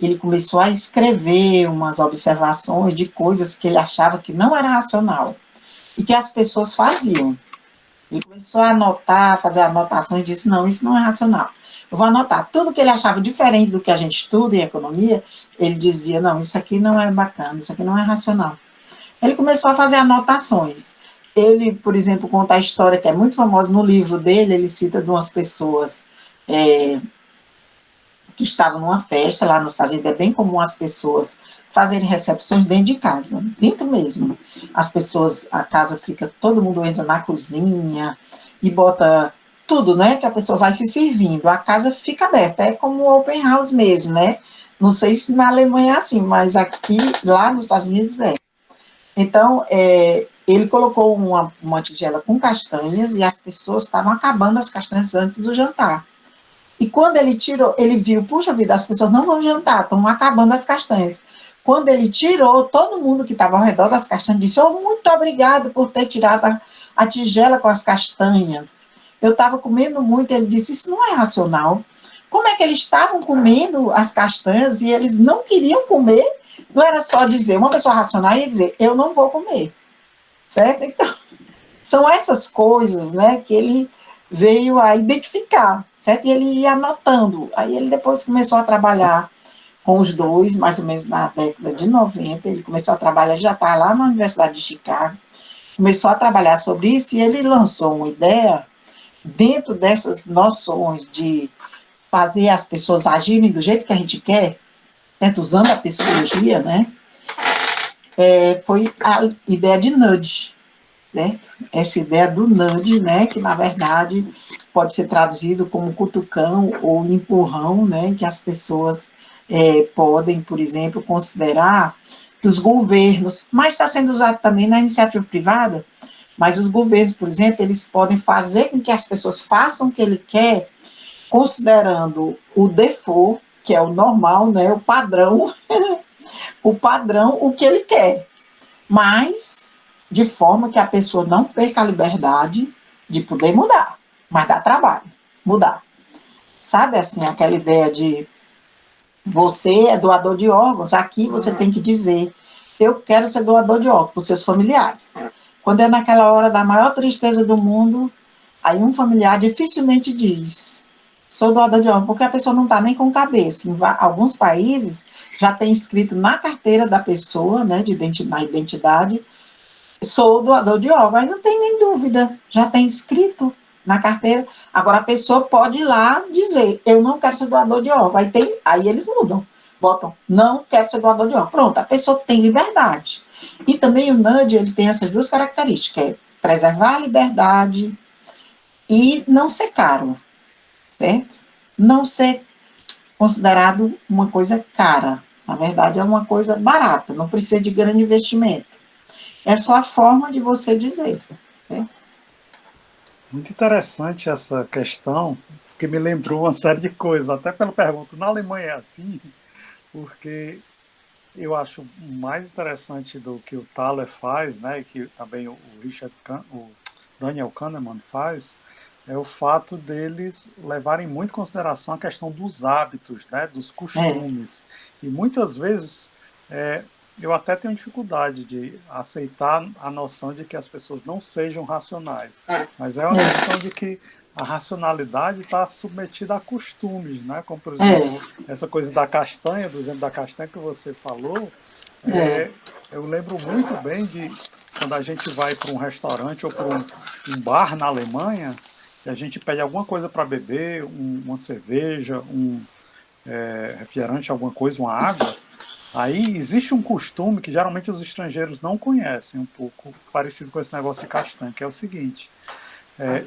ele começou a escrever umas observações de coisas que ele achava que não era racional e que as pessoas faziam. Ele começou a anotar, fazer anotações e disse, não, isso não é racional. Eu vou anotar. Tudo que ele achava diferente do que a gente estuda em economia, ele dizia, não, isso aqui não é bacana, isso aqui não é racional. Ele começou a fazer anotações. Ele, por exemplo, conta a história que é muito famosa no livro dele, ele cita de umas pessoas que estavam numa festa lá nos Estados Unidos. É bem comum as pessoas fazerem recepções dentro de casa, dentro mesmo. As pessoas, a casa fica, todo mundo entra na cozinha e bota tudo, né, que a pessoa vai se servindo. A casa fica aberta, é como o open house mesmo, né? Não sei se na Alemanha é assim, mas aqui, lá nos Estados Unidos é. Então, ele colocou uma tigela com castanhas e as pessoas estavam acabando as castanhas antes do jantar. E quando ele tirou, ele viu, puxa vida, as pessoas não vão jantar, estão acabando as castanhas. Quando ele tirou, todo mundo que estava ao redor das castanhas disse, oh, muito obrigado por ter tirado a tigela com as castanhas. Eu estava comendo muito, ele disse, isso não é racional. Como é que eles estavam comendo as castanhas e eles não queriam comer? Não era só dizer, uma pessoa racional ia dizer, eu não vou comer, certo? Então, são essas coisas, né, que ele veio a identificar, certo? E ele ia anotando. Aí ele depois começou a trabalhar com os dois, mais ou menos na década de 90, ele começou a trabalhar, já está lá na Universidade de Chicago, começou a trabalhar sobre isso e ele lançou uma ideia dentro dessas noções de fazer as pessoas agirem do jeito que a gente quer, certo? Usando a psicologia, né? Foi a ideia de nudge, certo? Essa ideia do nudge, né, que na verdade pode ser traduzido como cutucão ou empurrão, né, que as pessoas podem, por exemplo, considerar que os governos, mas está sendo usado também na iniciativa privada, mas os governos, por exemplo, eles podem fazer com que as pessoas façam o que ele quer, considerando o default, que é o normal, né, o padrão, o que ele quer, mas de forma que a pessoa não perca a liberdade de poder mudar, mas dá trabalho, mudar. Sabe assim, aquela ideia de você é doador de órgãos, aqui você tem que dizer, eu quero ser doador de órgãos para os seus familiares. Quando é naquela hora da maior tristeza do mundo, aí um familiar dificilmente diz, sou doador de órgãos, porque a pessoa não está nem com cabeça. Em alguns países já tem escrito na carteira da pessoa, né, na identidade, sou doador de órgãos, aí não tem nem dúvida, já tem escrito na carteira. Agora a pessoa pode ir lá dizer, eu não quero ser doador de órgãos, aí eles mudam, botam, não quero ser doador de órgãos. Pronto, a pessoa tem liberdade. E também o NUD, ele tem essas duas características, que é preservar a liberdade e não ser caro, certo? Não ser considerado uma coisa cara. Na verdade, é uma coisa barata, não precisa de grande investimento. É só a forma de você dizer. Né? Muito interessante essa questão, porque me lembrou uma série de coisas, até pela pergunta, na Alemanha é assim, porque eu acho mais interessante do que o Thaler faz, né, e que também o Daniel Kahneman faz, é o fato deles levarem muito em consideração a questão dos hábitos, né, dos costumes. E muitas vezes eu até tenho dificuldade de aceitar a noção de que as pessoas não sejam racionais. Mas é uma questão de que a racionalidade está submetida a costumes, né? Como, por exemplo, essa coisa da castanha, do exemplo da castanha que você falou, eu lembro muito bem de quando a gente vai para um restaurante ou para um bar na Alemanha, e a gente pede alguma coisa para beber, uma cerveja, refrigerante, alguma coisa, uma água. Aí existe um costume que geralmente os estrangeiros não conhecem, um pouco parecido com esse negócio de castanha, que é o seguinte: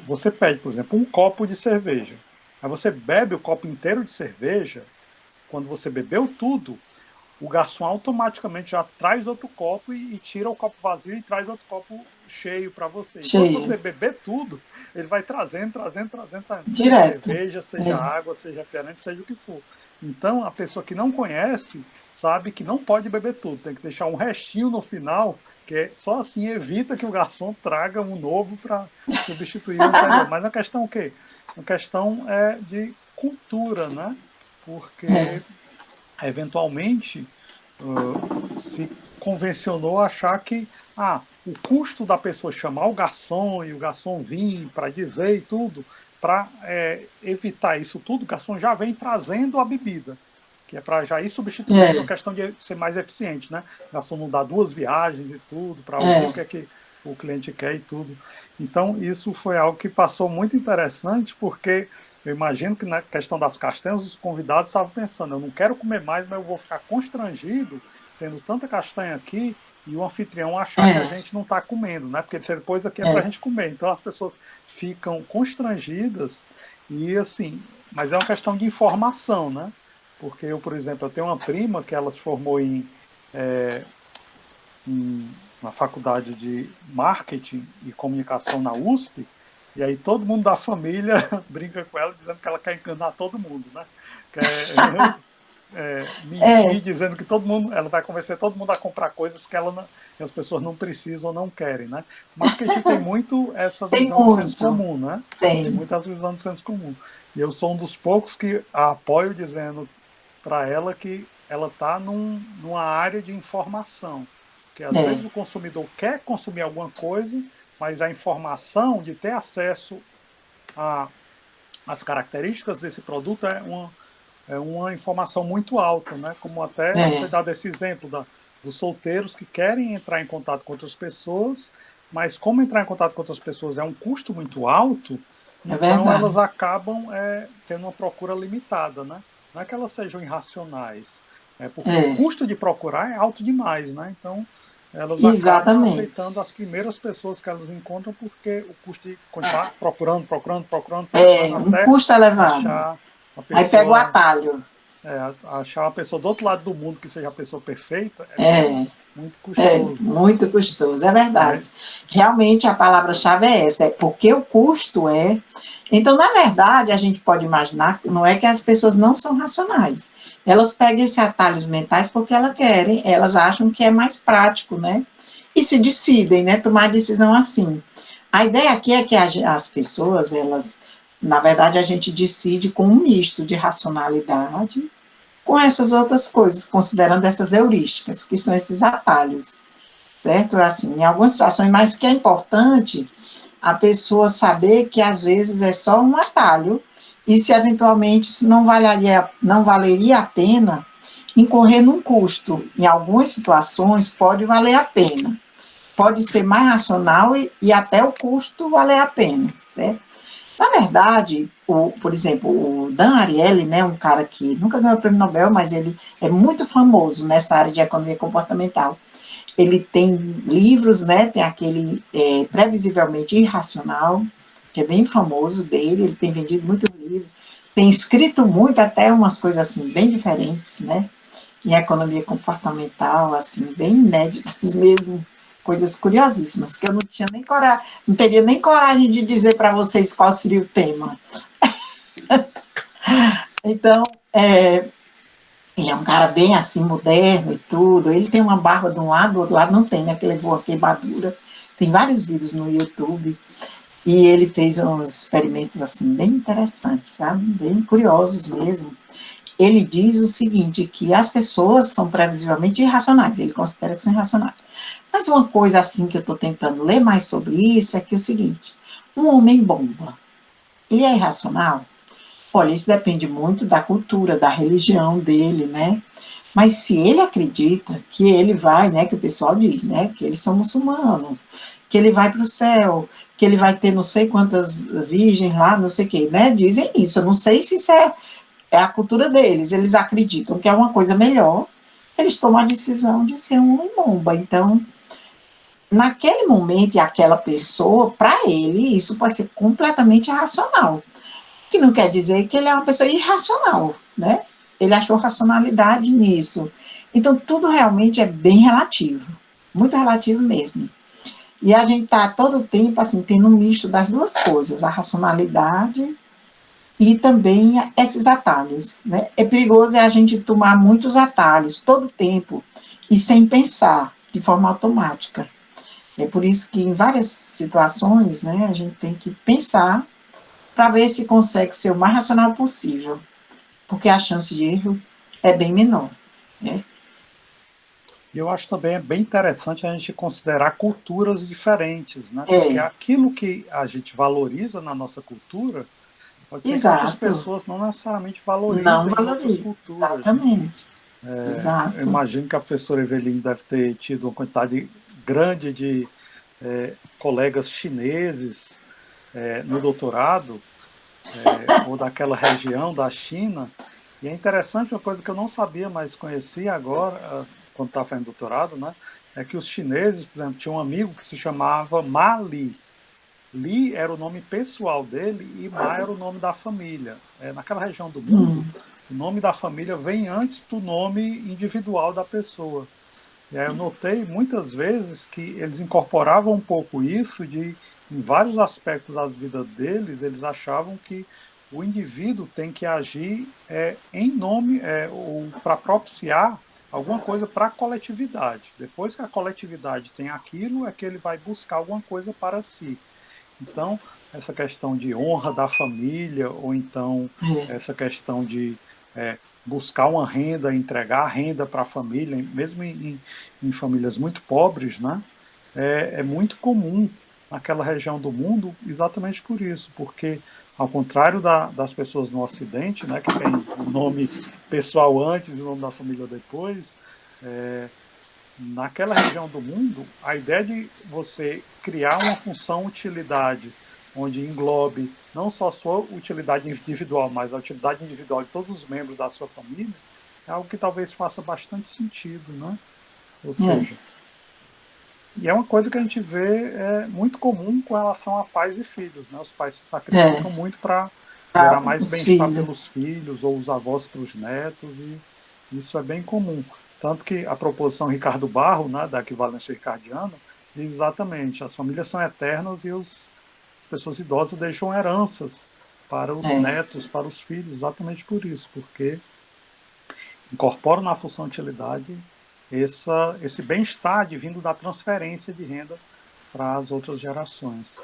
você pede, por exemplo, um copo de cerveja. Aí você bebe o copo inteiro de cerveja. Quando você bebeu tudo, o garçom automaticamente já traz outro copo e tira o copo vazio e traz outro copo cheio para você. E quando você beber tudo, ele vai trazendo. Seja cerveja, seja água, seja refrigerante, seja o que for. Então, a pessoa que não conhece sabe que não pode beber tudo, tem que deixar um restinho no final, que só assim evita que o garçom traga um novo para substituir o anterior. Mas a questão o quê? A questão é de cultura, né? Porque eventualmente, se convencionou achar que o custo da pessoa chamar o garçom e o garçom vir para dizer e tudo, para evitar isso tudo, o garçom já vem trazendo a bebida, que é para já ir substituindo a questão de ser mais eficiente, né? O garçom não dá 2 viagens e tudo, para ouvir o que é que o cliente quer e tudo. Então, isso foi algo que passou muito interessante, porque eu imagino que na questão das castanhas, os convidados estavam pensando, eu não quero comer mais, mas eu vou ficar constrangido tendo tanta castanha aqui e o anfitrião achar que a gente não está comendo, né? Porque depois aqui é para a gente comer. Então as pessoas ficam constrangidas e assim, mas é uma questão de informação, né? Porque eu, por exemplo, eu tenho uma prima que ela se formou na faculdade de marketing e comunicação na USP, e aí todo mundo da família brinca com ela dizendo que ela quer enganar todo mundo, né? Quer mentir, dizendo que todo mundo, ela vai convencer todo mundo a comprar coisas que que as pessoas não precisam ou não querem, né? Marketing tem muito essa visão do senso comum, né? Tem muita visão do senso comum. E eu sou um dos poucos que a apoio dizendo para ela que ela está numa área de informação. Porque às vezes o consumidor quer consumir alguma coisa, mas a informação de ter acesso às características desse produto é uma informação muito alta, né? Como até foi dado esse exemplo dos solteiros que querem entrar em contato com outras pessoas, mas como entrar em contato com outras pessoas é um custo muito alto, então elas acabam tendo uma procura limitada, né? Não é que elas sejam irracionais, porque o custo de procurar é alto demais, né? Então elas acabam aceitando as primeiras pessoas que elas encontram porque o custo de continuar procurando um custo elevado. Achar a pessoa, aí pega o atalho. Achar uma pessoa do outro lado do mundo que seja a pessoa perfeita muito custoso. Muito custoso, é verdade. Realmente a palavra-chave é essa, porque o custo é... Então, na verdade, a gente pode imaginar, não é que as pessoas não são racionais. Elas pegam esses atalhos mentais porque elas acham que é mais prático, né? E se decidem, né? Tomar a decisão assim. A ideia aqui é que as pessoas, na verdade, a gente decide com um misto de racionalidade com essas outras coisas, considerando essas heurísticas, que são esses atalhos, certo? Assim, em algumas situações, mas que é importante a pessoa saber que, às vezes, é só um atalho, e se, eventualmente, isso não valeria a pena incorrer num custo. Em algumas situações, pode valer a pena. Pode ser mais racional e até o custo valer a pena, certo? Na verdade, por exemplo, o Dan Ariely, né, um cara que nunca ganhou o prêmio Nobel, mas ele é muito famoso nessa área de economia comportamental. Ele tem livros, né, tem aquele Previsivelmente Irracional, que é bem famoso dele, ele tem vendido muito livro, tem escrito muito, até umas coisas assim, bem diferentes, né, em economia comportamental, assim, bem inéditas mesmo, coisas curiosíssimas, que eu não teria nem coragem de dizer para vocês qual seria o tema. Então, ele é um cara bem assim, moderno e tudo, ele tem uma barba de um lado, do outro lado não tem, né, que levou a queimadura, tem vários vídeos no YouTube, e ele fez uns experimentos assim, bem interessantes, sabe, bem curiosos mesmo. Ele diz o seguinte, que as pessoas são previsivelmente irracionais, ele considera que são irracionais. Mas uma coisa assim que eu estou tentando ler mais sobre isso é que é o seguinte, um homem-bomba, ele é irracional? Olha, isso depende muito da cultura, da religião dele, né? Mas se ele acredita que ele vai, né, que o pessoal diz, né, que eles são muçulmanos, que ele vai para o céu, que ele vai ter não sei quantas virgens lá, não sei o quê, né? Dizem isso, eu não sei se isso é a cultura deles, eles acreditam que é uma coisa melhor, eles tomam a decisão de ser um homem-bomba. Então, naquele momento e aquela pessoa, para ele, isso pode ser completamente irracional. Que não quer dizer que ele é uma pessoa irracional, né? Ele achou racionalidade nisso. Então, tudo realmente é bem relativo, muito relativo mesmo. E a gente está todo o tempo, assim, tendo um misto das duas coisas, a racionalidade e também esses atalhos, né? É perigoso a gente tomar muitos atalhos todo o tempo e sem pensar, de forma automática. É por isso que em várias situações, né, a gente tem que pensar para ver se consegue ser o mais racional possível, porque a chance de erro é bem menor, né? E eu acho também bem interessante a gente considerar culturas diferentes, né? Porque É, aquilo que a gente valoriza na nossa cultura, pode ser que outras exato. pessoas não necessariamente Não valorizem em outras valoriza, culturas, né? exatamente. Eu Exato. imagino que a professora Eveline deve ter tido uma quantidade grande de colegas chineses no doutorado, ou daquela região da China. E é interessante uma coisa que eu não sabia, mas conheci agora, quando estava fazendo doutorado, né? É que os chineses, por exemplo, tinha um amigo que se chamava Ma Li. Li era o nome pessoal dele e Ma era o nome da família. Naquela região do mundo, o nome da família vem antes do nome individual da pessoa. E aí eu notei muitas vezes que eles incorporavam um pouco isso de, em vários aspectos da vida deles, eles achavam que o indivíduo tem que agir em nome ou para propiciar alguma coisa para a coletividade. Depois que a coletividade tem aquilo, é que ele vai buscar alguma coisa para si. Então, essa questão de honra da família, ou então É, essa questão de buscar uma renda, entregar renda para a família, mesmo em famílias muito pobres, né? É muito comum naquela região do mundo exatamente por isso, porque ao contrário das pessoas no Ocidente, né, que tem o nome pessoal antes e o nome da família depois, naquela região do mundo, a ideia de você criar uma função utilidade onde englobe não só a sua utilidade individual, mas a utilidade individual de todos os membros da sua família, é algo que talvez faça bastante sentido, né? Ou é, seja, e é uma coisa que a gente vê muito comum com relação a pais e filhos, né? Os pais se sacrificam é, muito para gerar para mais os bem-estar filhos. pelos filhos ou os avós para os netos, e isso é bem comum. Tanto que a proposição Ricardo Barro, né, da equivalência ricardiana, diz exatamente, as famílias são eternas e as pessoas idosas deixam heranças para os É. netos, para os filhos, exatamente por isso, porque incorporam na função utilidade esse bem-estar vindo da transferência de renda para as outras gerações.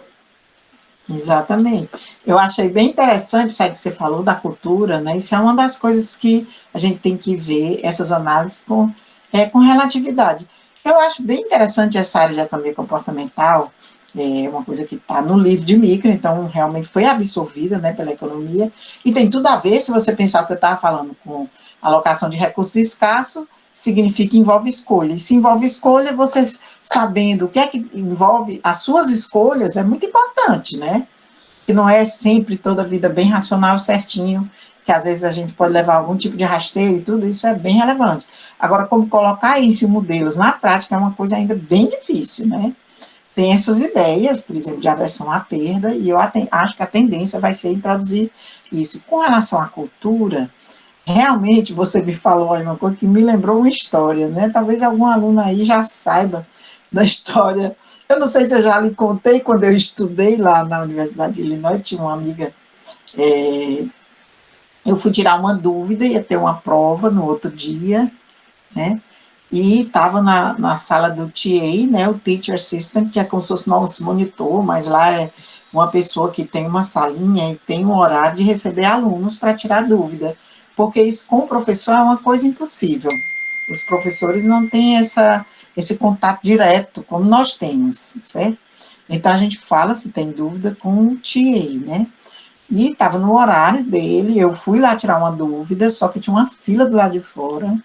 Exatamente. Eu achei bem interessante isso aí que você falou da cultura, né? Isso é uma das coisas que a gente tem que ver, essas análises com relatividade. Eu acho bem interessante essa área de economia comportamental, é uma coisa que está no livro de micro, então realmente foi absorvida, né, pela economia, e tem tudo a ver, se você pensar o que eu estava falando com alocação de recursos escassos, significa envolve escolha. E se envolve escolha, você sabendo o que é que envolve as suas escolhas é muito importante, né? Que não é sempre toda a vida bem racional, certinho, que às vezes a gente pode levar algum tipo de rasteio e tudo isso é bem relevante. Agora, como colocar isso em modelos na prática é uma coisa ainda bem difícil, né? Tem essas ideias, por exemplo, de aversão à perda, e eu acho que a tendência vai ser introduzir isso. Com relação à cultura, realmente, você me falou aí uma coisa que me lembrou uma história, né? Talvez algum aluno aí já saiba da história. Eu não sei se eu já lhe contei, quando eu estudei lá na Universidade de Illinois, tinha uma amiga, é, eu fui tirar uma dúvida, ia ter uma prova no outro dia, né? E estava na sala do TA, né, o Teacher Assistant, que é como se fosse nosso monitor, mas lá é uma pessoa que tem uma salinha e tem um horário de receber alunos para tirar dúvida, porque isso com o professor é uma coisa impossível. Os professores não têm esse contato direto como nós temos, certo? Então a gente fala, se tem dúvida, com o TA, né? E estava no horário dele, eu fui lá tirar uma dúvida, só que tinha uma fila do lado de fora.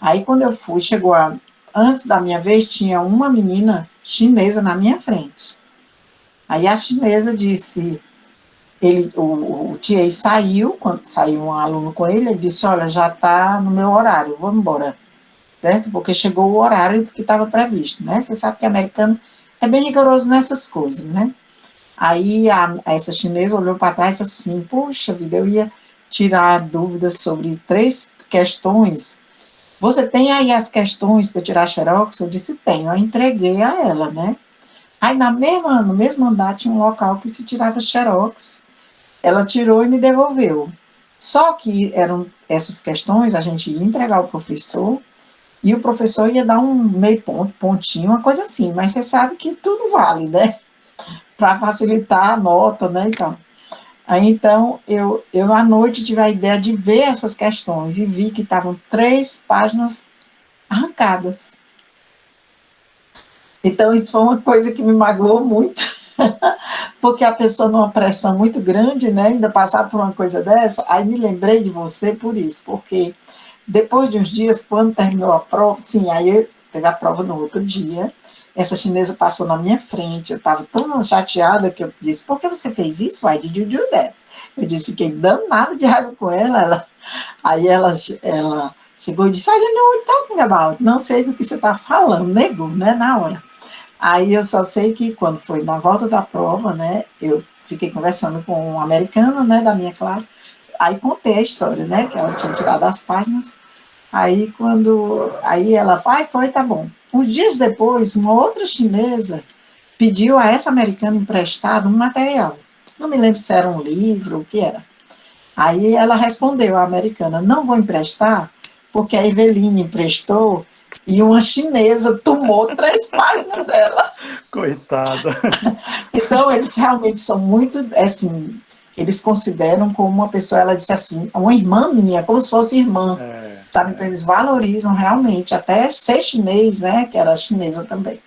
Aí, quando eu fui, antes da minha vez, tinha uma menina chinesa na minha frente. Aí a chinesa disse, o TA saiu, quando saiu um aluno com ele, ele disse, olha, já está no meu horário, vamos embora, certo? Porque chegou o horário que estava previsto, né? Você sabe que americano é bem rigoroso nessas coisas, né? Aí essa chinesa olhou para trás e disse assim, puxa vida, eu ia tirar dúvidas sobre 3 questões. Você tem aí as questões para tirar xerox? Eu disse, tenho. Eu entreguei a ela, né? Aí no mesmo andar tinha um local que se tirava xerox. Ela tirou e me devolveu. Só que eram essas questões, a gente ia entregar ao professor, e o professor ia dar um meio ponto, pontinho, uma coisa assim. Mas você sabe que tudo vale, né? Para facilitar a nota, né? Então, Aí, então, eu à noite tive a ideia de ver essas questões e vi que estavam 3 páginas arrancadas. Então, isso foi uma coisa que me magoou muito, porque a pessoa numa pressão muito grande, né, ainda passar por uma coisa dessa, aí me lembrei de você por isso, porque depois de uns dias, quando terminou a prova, sim, aí teve a prova no outro dia, essa chinesa passou na minha frente, eu estava tão chateada que eu disse, por que você fez isso? Why did you do that? Eu disse, fiquei danada de raiva com ela, aí ela chegou e disse, I don't know what you're talking about, não sei do que você está falando, negou, né, na hora. Aí eu só sei que quando foi na volta da prova, né, eu fiquei conversando com um americano, né, da minha classe, aí contei a história, né, que ela tinha tirado as páginas, aí ela vai, foi, tá bom. Uns dias depois, uma outra chinesa pediu a essa americana emprestado um material. Não me lembro se era um livro, o que era. Aí ela respondeu, a americana, não vou emprestar, porque a Eveline emprestou e uma chinesa tomou 3 páginas dela. Coitada. Então, eles realmente são muito, assim, eles consideram como uma pessoa, ela disse assim, uma irmã minha, como se fosse irmã, sabe? Então, eles valorizam realmente, até ser chinês, né, que era chinesa também.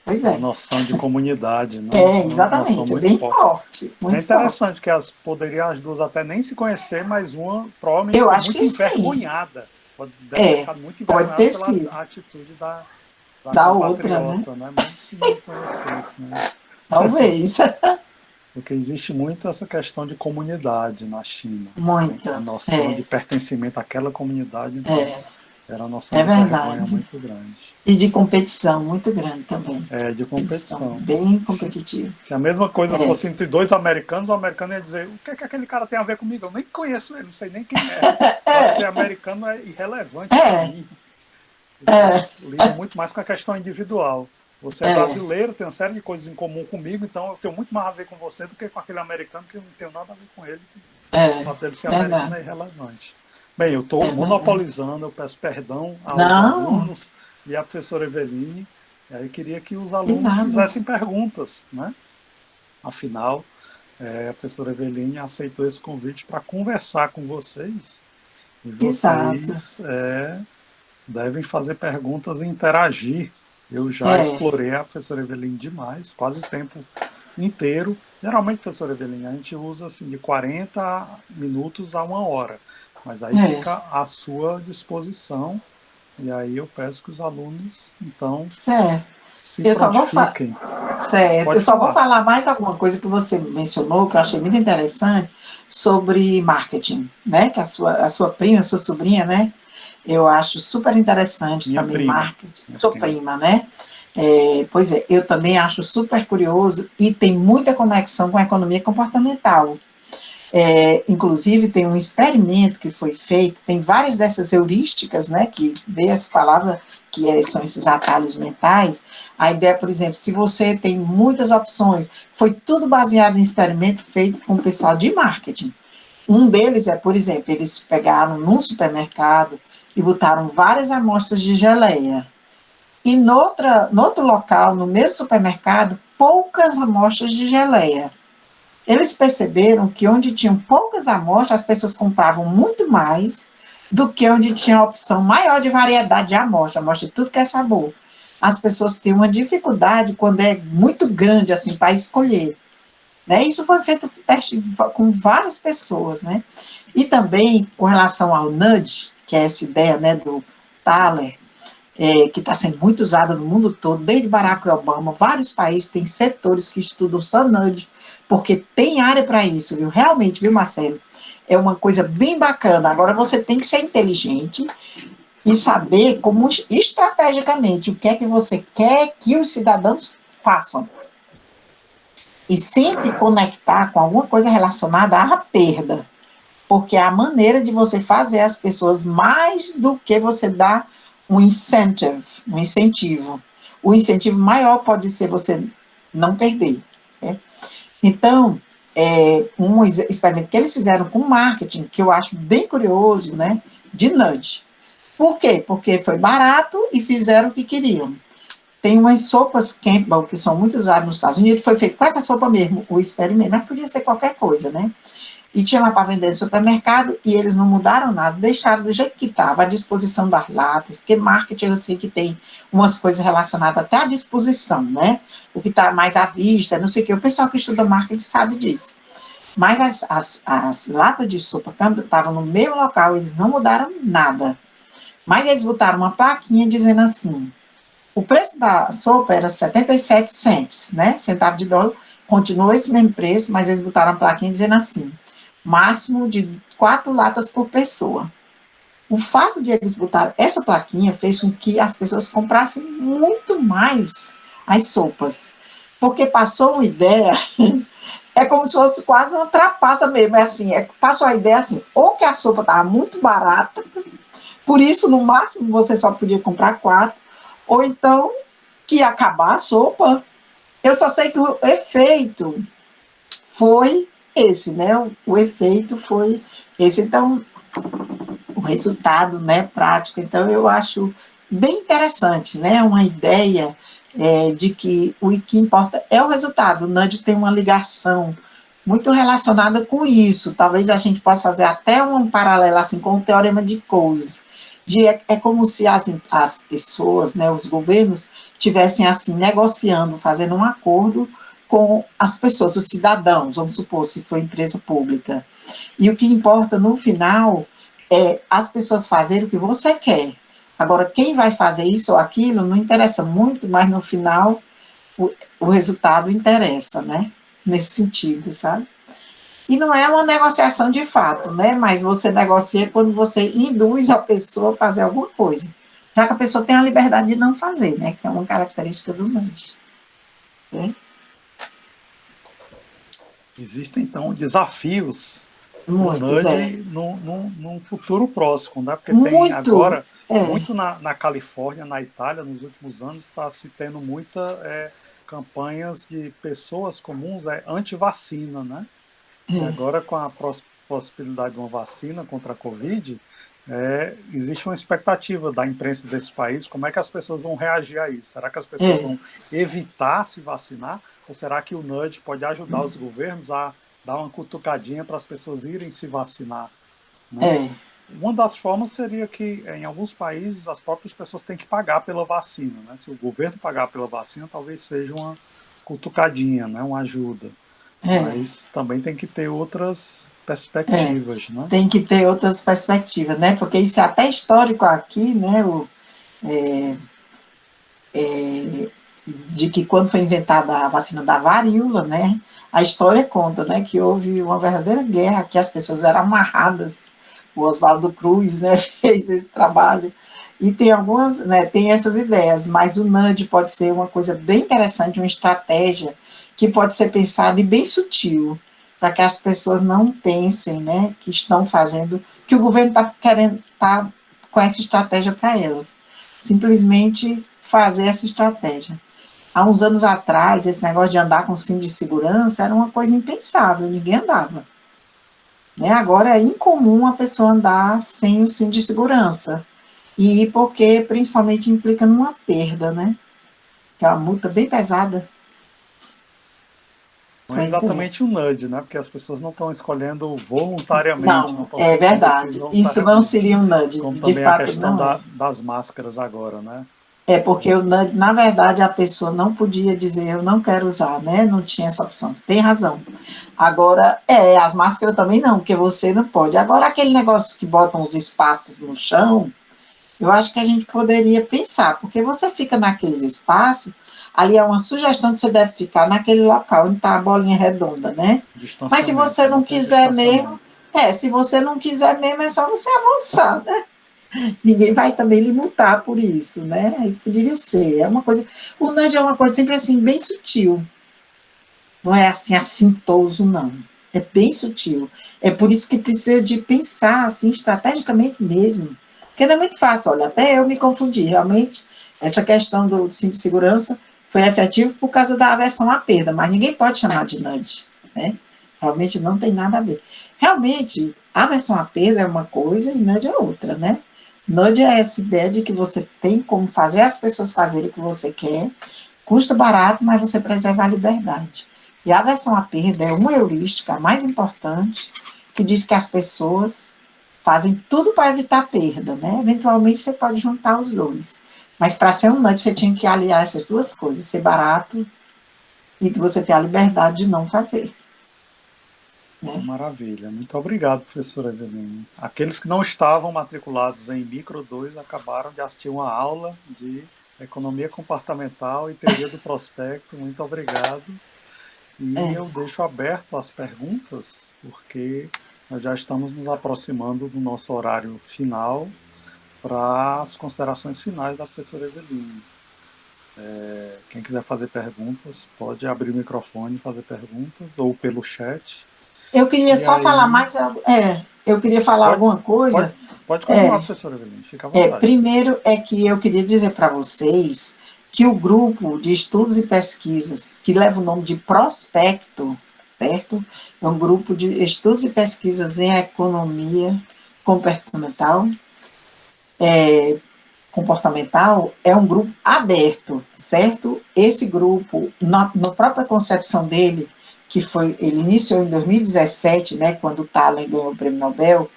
Pois A é. noção de comunidade, né? Exatamente, é bem forte, É muito interessante forte. que poderiam as duas até nem se conhecer, mas uma provavelmente Eu ficou acho muito que sim. envergonhada. Deve ter ficado muito Pode envergonhada ter pela sido. atitude da Da outra, né? compatriota, né? Mesmo se não conhecesse, né? Talvez. Porque existe muito essa questão de comunidade na China. Muito. A noção de pertencimento àquela comunidade, então, era uma noção É de vergonha verdade. muito grande. E de competição muito grande também. De Eles são competição. bem competitivos. Se a mesma coisa fosse entre 2 americanos, o americano ia dizer, o que é que aquele cara tem a ver comigo? Eu nem conheço ele, não sei nem quem é. O fato de ser americano é irrelevante para mim. Eles lidam muito mais com a questão individual. Você é brasileiro, tem uma série de coisas em comum comigo, então eu tenho muito mais a ver com você do que com aquele americano, que eu não tenho nada a ver com ele. O fato dele ser americano é irrelevante. Bem, eu estou monopolizando, eu peço perdão aos alunos e à professora Eveline. E aí queria que os alunos fizessem perguntas, né? Afinal, a professora Eveline aceitou esse convite para conversar com vocês. E vocês devem fazer perguntas e interagir. Eu já explorei a professora Eveline demais, quase o tempo inteiro. Geralmente, professora Eveline, a gente usa assim, de 40 minutos a 1 hora. Mas aí fica à sua disposição. E aí eu peço que os alunos, então, se prontifiquem. Eu só vou falar mais alguma coisa que você mencionou, que eu achei muito interessante, sobre marketing, né? Que a sua prima, a sua sobrinha, né? Eu acho super interessante Minha também prima. marketing. Sua prima, né? Pois é, eu também acho super curioso e tem muita conexão com a economia comportamental. Inclusive, tem um experimento que foi feito, tem várias dessas heurísticas, né, que vê essa palavra, que são esses atalhos mentais. A ideia, por exemplo, se você tem muitas opções, foi tudo baseado em experimento feito com o pessoal de marketing. Um deles por exemplo, eles pegaram num supermercado e botaram várias amostras de geleia. E no outro local, no mesmo supermercado, poucas amostras de geleia. Eles perceberam que onde tinham poucas amostras, as pessoas compravam muito mais do que onde tinha a opção maior de variedade de amostra de tudo que é sabor. As pessoas têm uma dificuldade quando é muito grande assim para escolher. Né? Isso foi feito teste com várias pessoas, né? E também com relação ao nudge, que é essa ideia, né, do Thaler, que está sendo muito usada no mundo todo, desde Barack Obama, vários países têm setores que estudam só nudge, porque tem área para isso, viu? Realmente, viu, Marcelo? É uma coisa bem bacana. Agora você tem que ser inteligente e saber como estrategicamente o que é que você quer que os cidadãos façam. E sempre conectar com alguma coisa relacionada à perda, porque é a maneira de você fazer as pessoas mais do que você dar um incentivo. O incentivo maior pode ser você não perder. Né? Então, um experimento que eles fizeram com marketing, que eu acho bem curioso, né, de nudge. Por quê? Porque foi barato e fizeram o que queriam. Tem umas sopas Campbell, que são muito usadas nos Estados Unidos, foi feito com essa sopa mesmo, o experimento, mas podia ser qualquer coisa, né? E tinha lá para vender no supermercado, e eles não mudaram nada, deixaram do jeito que estava, à disposição das latas, porque marketing eu sei que tem umas coisas relacionadas até à disposição, né? O que está mais à vista, não sei o que, o pessoal que estuda marketing sabe disso. Mas as latas de sopa Campbell estavam no mesmo local, eles não mudaram nada. Mas eles botaram uma plaquinha dizendo assim, o preço da sopa era 77 cents, né? Centavo de dólar. Continuou esse mesmo preço, mas eles botaram a plaquinha dizendo assim, máximo de 4 latas por pessoa. O fato de eles botarem essa plaquinha fez com que as pessoas comprassem muito mais as sopas. Porque passou uma ideia, é como se fosse quase uma trapaça mesmo, é assim, passou a ideia assim, ou que a sopa estava muito barata, por isso, no máximo, você só podia comprar 4, ou então que ia acabar a sopa. Eu só sei que o efeito foi esse, né? O efeito foi esse. Então, o resultado, né, prático. Então, eu acho bem interessante, né? Uma ideia de que o que importa é o resultado. O NUD tem uma ligação muito relacionada com isso. Talvez a gente possa fazer até um paralelo assim com o teorema de Coase. É como se as pessoas, né, os governos, tivessem assim negociando, fazendo um acordo com as pessoas, os cidadãos, vamos supor, se for empresa pública. E o que importa no final é as pessoas fazerem o que você quer. Agora, quem vai fazer isso ou aquilo não interessa muito, mas no final o resultado interessa, né? Nesse sentido, sabe? E não é uma negociação de fato, né? Mas você negocia quando você induz a pessoa a fazer alguma coisa. Já que a pessoa tem a liberdade de não fazer, né? Que é uma característica do nudge. Né? Existem, então, desafios do Muitos, Nudge num futuro próximo, né? Porque tem Muito, agora, muito na Califórnia, na Itália, nos últimos anos, está se tendo muita campanhas de pessoas comuns anti-vacina, né? E agora, com a possibilidade de uma vacina contra a Covid, existe uma expectativa da imprensa desses países, como é que as pessoas vão reagir a isso? Será que as pessoas vão evitar se vacinar? Ou será que o nudge pode ajudar os governos a dar uma cutucadinha para as pessoas irem se vacinar? Né? Uma das formas seria que, em alguns países, as próprias pessoas têm que pagar pela vacina. Né? Se o governo pagar pela vacina, talvez seja uma cutucadinha, né? Uma ajuda. Mas também tem que ter outras perspectivas, né? Tem que ter outras perspectivas, né? Porque isso é até histórico aqui, né? De que quando foi inventada a vacina da varíola, né? A história conta, né? Que houve uma verdadeira guerra, que as pessoas eram amarradas. O Oswaldo Cruz, né? Fez esse trabalho. E tem algumas, né? Tem essas ideias, mas o NUD pode ser uma coisa bem interessante, uma estratégia que pode ser pensada e bem sutil, para que as pessoas não pensem, né, que estão fazendo, que o governo está querendo, tá com essa estratégia para elas. Simplesmente fazer essa estratégia. Há uns anos atrás, esse negócio de andar com cinto de segurança era uma coisa impensável, ninguém andava. Né? Agora é incomum a pessoa andar sem o cinto de segurança. E porque principalmente implica numa perda, né? Que é uma multa bem pesada. Não é exatamente um nudge, né? Porque as pessoas não estão escolhendo voluntariamente, não Não, estão é seguindo assim verdade. Isso não voluntariamente. seria um nudge, Como de também a fato questão não é. das máscaras agora, né? É porque o nudge, na verdade, a pessoa não podia dizer eu não quero usar, né? Não tinha essa opção. Tem razão. Agora, as máscaras também não, porque você não pode. Agora, aquele negócio que botam os espaços no chão, eu acho que a gente poderia pensar, porque você fica naqueles espaços, ali é uma sugestão que você deve ficar naquele local onde está a bolinha redonda, né? Mas se você não quiser mesmo, se você não quiser mesmo, é só você avançar, né? Ninguém vai também lhe multar por isso, né? Aí poderia ser. É uma coisa. O nudge é uma coisa sempre assim, bem sutil. Não é assim assintoso, não. É bem sutil. É por isso que precisa de pensar assim, estrategicamente mesmo. Porque não é muito fácil. Olha, até eu me confundi. Realmente, essa questão do cinto de segurança foi efetivo por causa da aversão à perda, mas ninguém pode chamar de nudge. Né? Realmente não tem nada a ver. Realmente, aversão à perda é uma coisa e nudge é outra, né? Nudge é essa ideia de que você tem como fazer as pessoas fazerem o que você quer, custa barato, mas você preserva a liberdade. E a aversão à perda é uma heurística, a mais importante, que diz que as pessoas fazem tudo para evitar perda, né? Eventualmente você pode juntar os dois. Mas para ser um nudge, você tinha que aliar essas duas coisas, ser barato e você ter a liberdade de não fazer. Né? Maravilha. Muito obrigado, professora Eveline. Aqueles que não estavam matriculados em Micro 2 acabaram de assistir uma aula de economia comportamental e teoria do prospecto. Muito obrigado. E eu deixo aberto as perguntas, porque nós já estamos nos aproximando do nosso horário final para as considerações finais da professora Eveline. Quem quiser fazer perguntas, pode abrir o microfone e fazer perguntas, ou pelo chat. Eu queria só aí, falar mais. Eu queria falar pode, alguma coisa. pode continuar, professora Eveline, fica à vontade. Primeiro é que eu queria dizer para vocês que o grupo de estudos e pesquisas, que leva o nome de Prospecto, certo? É um grupo de estudos e pesquisas em economia comportamental. Comportamental é um grupo aberto, certo? Esse grupo, na própria concepção dele, ele iniciou em 2017, né, quando o Talen ganhou o Prêmio Nobel,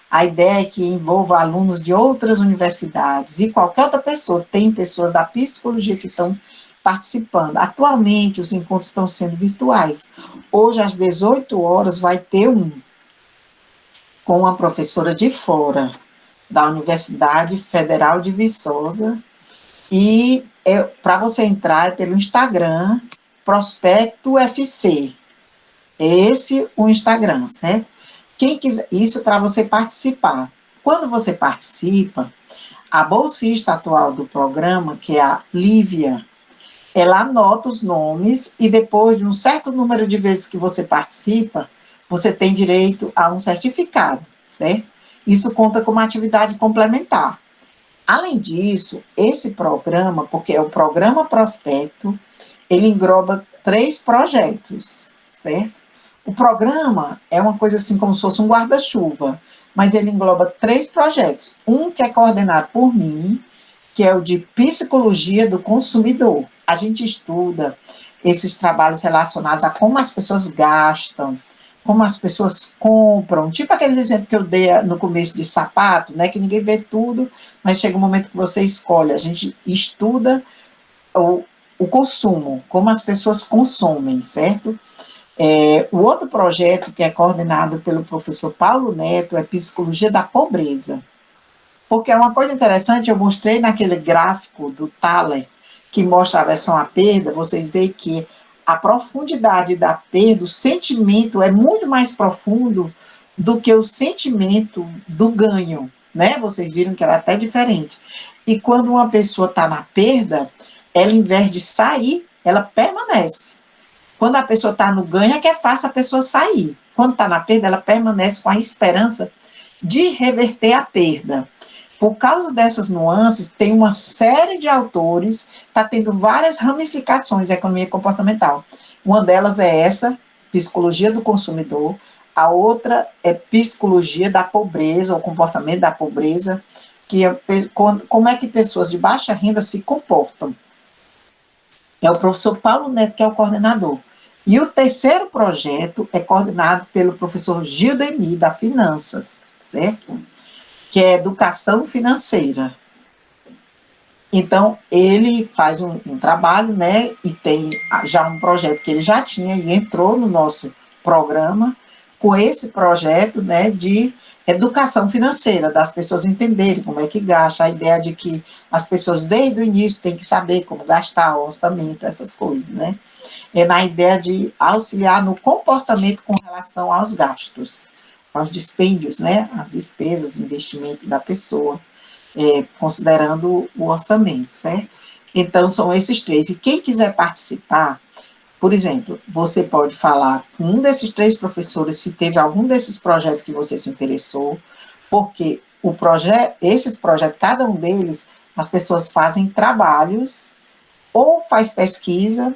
a ideia é que envolva alunos de outras universidades e qualquer outra pessoa. Tem pessoas da psicologia que estão participando. Atualmente, os encontros estão sendo virtuais. Hoje, às 18 horas, vai ter um com uma professora de fora, da Universidade Federal de Viçosa, e para você entrar é pelo Instagram, Prospecto FC. Esse o Instagram, certo? Quem quiser, isso para você participar. Quando você participa, a bolsista atual do programa, que é a Lívia, ela anota os nomes e depois de um certo número de vezes que você participa, você tem direito a um certificado, certo? Isso conta como atividade complementar. Além disso, esse programa, porque é o Programa Prospecto, ele engloba 3 projetos, certo? O programa é uma coisa assim como se fosse um guarda-chuva, mas ele engloba 3 projetos. Um que é coordenado por mim, que é o de psicologia do consumidor. A gente estuda esses trabalhos relacionados a como as pessoas gastam, como as pessoas compram, tipo aqueles exemplos que eu dei no começo de sapato, né, que ninguém vê tudo, mas chega um momento que você escolhe. A gente estuda o consumo, como as pessoas consomem, certo? O outro projeto, que é coordenado pelo professor Paulo Neto, é Psicologia da Pobreza. Porque é uma coisa interessante, eu mostrei naquele gráfico do Thaler, que mostra a aversão à perda, vocês veem que a profundidade da perda, o sentimento é muito mais profundo do que o sentimento do ganho, né? Vocês viram que era até diferente. E quando uma pessoa está na perda, ela, em vez de sair, ela permanece. Quando a pessoa está no ganho, é que é fácil a pessoa sair. Quando está na perda, ela permanece com a esperança de reverter a perda. Por causa dessas nuances, tem uma série de autores, está tendo várias ramificações da economia comportamental. Uma delas é essa, psicologia do consumidor, a outra é psicologia da pobreza, ou comportamento da pobreza, que é como é que pessoas de baixa renda se comportam. É o professor Paulo Neto, que é o coordenador. E o terceiro projeto é coordenado pelo professor Gildemir, da Finanças, certo? Que é educação financeira. Então, ele faz um trabalho, né, e tem já um projeto que ele já tinha e entrou no nosso programa com esse projeto, né, de educação financeira, das pessoas entenderem como é que gasta, a ideia de que as pessoas desde o início têm que saber como gastar, o orçamento, essas coisas, né. É na ideia de auxiliar no comportamento com relação aos gastos, aos dispêndios, né, as despesas, o investimento da pessoa, considerando o orçamento, certo? Então, são esses 3. E quem quiser participar, por exemplo, você pode falar com um desses 3 professores se teve algum desses projetos que você se interessou, porque esses projetos, cada um deles, as pessoas fazem trabalhos, ou faz pesquisa,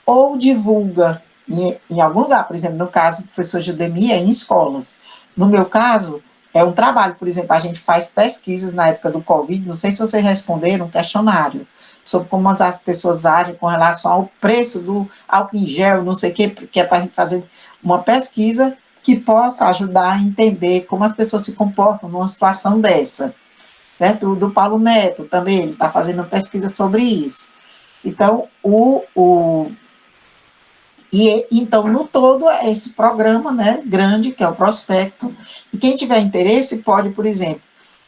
ou divulga em algum lugar. Por exemplo, no caso do professor Judemir, é em escolas. No meu caso, é um trabalho. Por exemplo, a gente faz pesquisas na época do Covid, não sei se vocês responderam um questionário sobre como as pessoas agem com relação ao preço do álcool em gel, não sei o quê, que é para a gente fazer uma pesquisa que possa ajudar a entender como as pessoas se comportam numa situação dessa. Certo? Do Paulo Neto também, ele está fazendo uma pesquisa sobre isso. Então, então, no todo, é esse programa, né, grande, que é o Prospecto, e quem tiver interesse pode, por exemplo,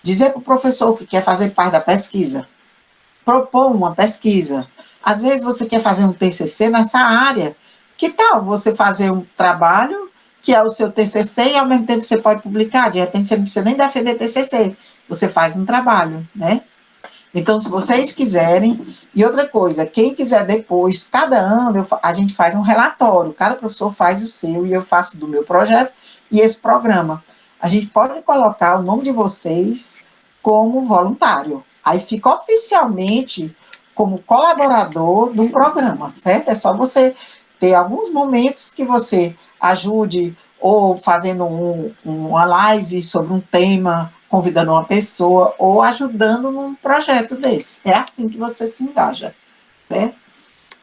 dizer para o professor que quer fazer parte da pesquisa, propor uma pesquisa. Às vezes você quer fazer um TCC nessa área, que tal você fazer um trabalho que é o seu TCC e ao mesmo tempo você pode publicar, de repente você não precisa nem defender TCC, você faz um trabalho, né? Então, se vocês quiserem, e outra coisa, quem quiser depois, cada ano a gente faz um relatório, cada professor faz o seu e eu faço do meu projeto e esse programa. A gente pode colocar o nome de vocês como voluntário. Aí fica oficialmente como colaborador do programa, certo? É só você ter alguns momentos que você ajude ou fazendo uma live sobre um tema, convidando uma pessoa ou ajudando num projeto desse. É assim que você se engaja, né?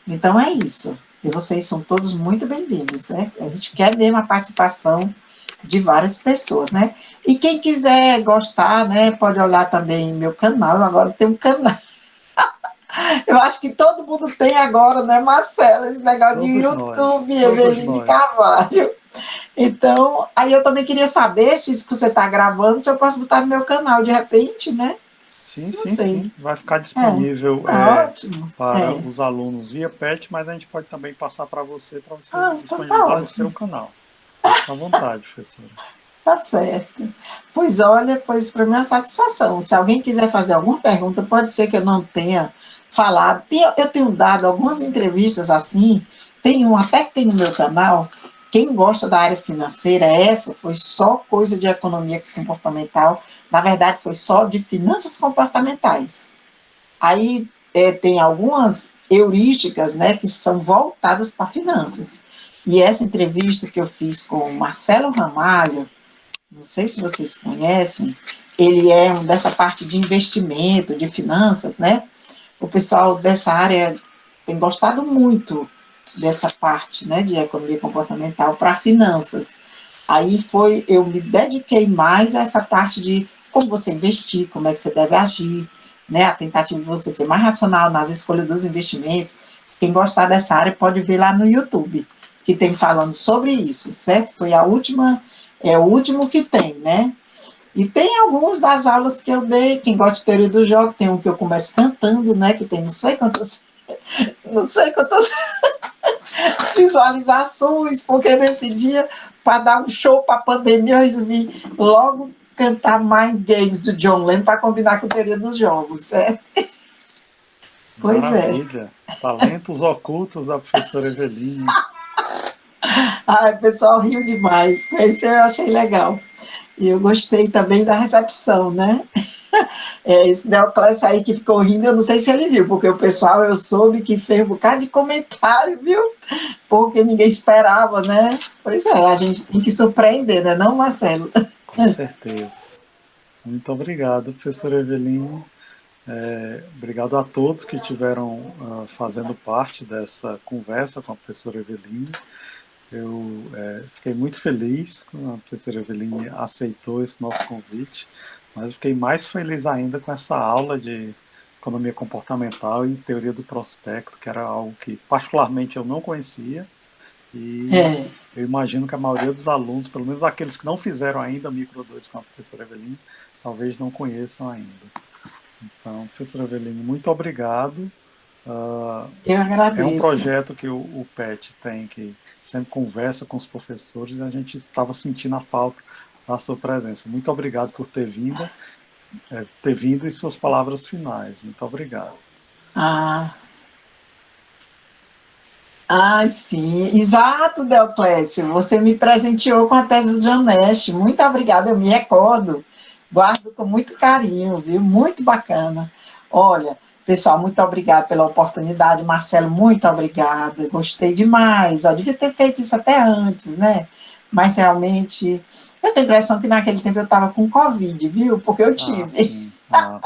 Então é isso. E vocês são todos muito bem-vindos, certo? A gente quer mesmo a participação de várias pessoas, né? E quem quiser gostar, né, pode olhar também meu canal. Eu agora tenho um canal. Eu acho que todo mundo tem agora, né, Marcelo? Esse negócio de YouTube, Evelyn de Carvalho. Então, aí eu também queria saber se você está gravando, se eu posso botar no meu canal de repente, né? Sim, Não sim, sei. sim. Vai ficar disponível Ótimo. para os alunos via PET, mas a gente pode também passar para você Então disponibilizar tá no seu ótimo. canal. Fique à vontade, professora. Tá certo. Pois olha, pois para mim é uma satisfação. Se alguém quiser fazer alguma pergunta, pode ser que eu não tenha falado. Eu tenho dado algumas entrevistas assim, tem um até que tem no meu canal. Quem gosta da área financeira, essa foi só coisa de economia comportamental. Na verdade, foi só de finanças comportamentais. Aí tem algumas heurísticas, né, que são voltadas para finanças. E essa entrevista que eu fiz com o Marcelo Ramalho, não sei se vocês conhecem, ele é dessa parte de investimento, de finanças, né? O pessoal dessa área tem gostado muito dessa parte, né, de economia comportamental para finanças. Aí eu me dediquei mais a essa parte de como você investir, como é que você deve agir, né, a tentativa de você ser mais racional nas escolhas dos investimentos. Quem gostar dessa área pode ver lá no YouTube, que tem falando sobre isso, certo? Foi a última, é o último que tem, né? E tem alguns das aulas que eu dei, quem gosta de teoria do jogo, tem um que eu começo cantando, né, que tem não sei quantas visualizações, porque nesse dia, para dar um show para a pandemia, eu resolvi logo cantar Mind Games do John Lennon para combinar com a teoria dos jogos, certo? Pois é. Maravilha. Talentos ocultos da professora Eveline. Ai, o pessoal riu demais. Esse eu achei legal. E eu gostei também da recepção, né? Esse Deoclésio aí que ficou rindo, eu não sei se ele viu, porque o pessoal, eu soube que fez um bocado de comentário, viu? Porque ninguém esperava, né? Pois é, a gente tem que surpreender, né, não, Marcelo? Com certeza. Muito obrigado, professora Eveline. Obrigado a todos que estiveram fazendo parte dessa conversa com a professora Eveline. Eu fiquei muito feliz quando a professora Eveline aceitou esse nosso convite, mas eu fiquei mais feliz ainda com essa aula de economia comportamental e teoria do prospecto, que era algo que particularmente eu não conhecia, e eu imagino que a maioria dos alunos, pelo menos aqueles que não fizeram ainda Micro 2 com a professora Eveline, talvez não conheçam ainda. Então, professora Eveline, muito obrigado. Eu agradeço. É um projeto que o PET tem, que sempre conversa com os professores, e a gente estava sentindo a falta da sua presença. Muito obrigado por ter vindo e suas palavras finais. Muito obrigado. Sim, exato, Deoclésio. Você me presenteou com a tese do John Nash. Muito obrigada, eu me recordo. Guardo com muito carinho, viu? Muito bacana. Olha, pessoal, muito obrigada pela oportunidade. Marcelo, muito obrigada. Gostei demais. Eu devia ter feito isso até antes, né? Mas realmente Eu tenho a impressão que naquele tempo eu estava com Covid, viu? Porque eu Ah, tive. sim. Ah,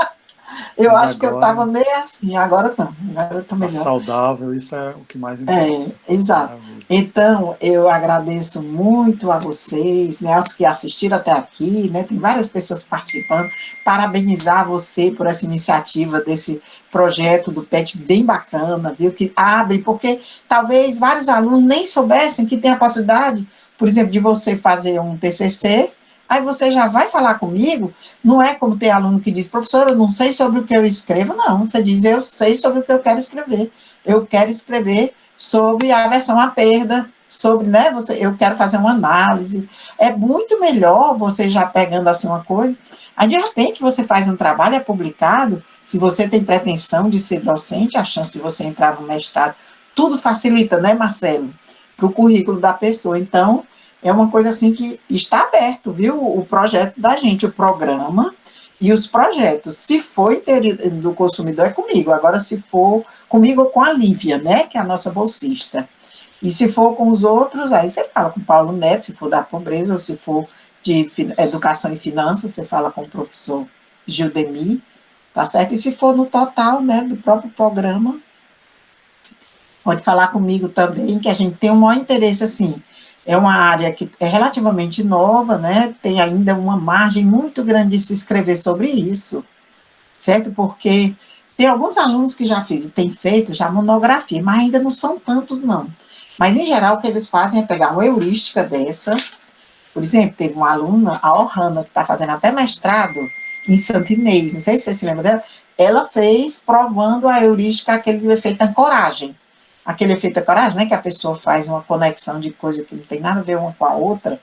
Eu mas acho que eu estava agora meio assim, agora não, agora eu estou tá melhor. saudável, isso é o que mais importa. É, exato. Maravilha. Então, eu agradeço muito a vocês, né, aos que assistiram até aqui, né, tem várias pessoas participando, parabenizar você por essa iniciativa desse projeto do PET bem bacana, viu, que abre, porque talvez vários alunos nem soubessem que tem a possibilidade, por exemplo, de você fazer um TCC, aí você já vai falar comigo, não é como tem aluno que diz, professor, eu não sei sobre o que eu escrevo, não, você diz, eu sei sobre o que eu quero escrever sobre a aversão à perda, sobre, né, eu quero fazer uma análise. É muito melhor você já pegando assim uma coisa, aí de repente você faz um trabalho, é publicado, se você tem pretensão de ser docente, a chance de você entrar no mestrado, tudo facilita, né, Marcelo, para o currículo da pessoa. Então, é uma coisa assim que está aberto, viu, o projeto da gente, o programa e os projetos. Se for interesse do consumidor, é comigo. Agora, se for comigo ou com a Lívia, né, que é a nossa bolsista. E se for com os outros, aí você fala com o Paulo Neto, se for da pobreza, ou se for de educação e finanças, você fala com o professor Gildemir, tá certo? E se for no total, né, do próprio programa, pode falar comigo também, que a gente tem um maior interesse, assim, é uma área que é relativamente nova, né, tem ainda uma margem muito grande de se escrever sobre isso, certo? Porque tem alguns alunos que já fiz e têm feito já monografia, mas ainda não são tantos, não. Mas, em geral, o que eles fazem é pegar uma heurística dessa. Por exemplo, teve uma aluna, a Ohana, que está fazendo até mestrado em Santo Inês, não sei se você se lembra dela, ela fez provando a heurística, aquele efeito ancoragem. Aquele efeito ancoragem, né, que a pessoa faz uma conexão de coisa que não tem nada a ver uma com a outra,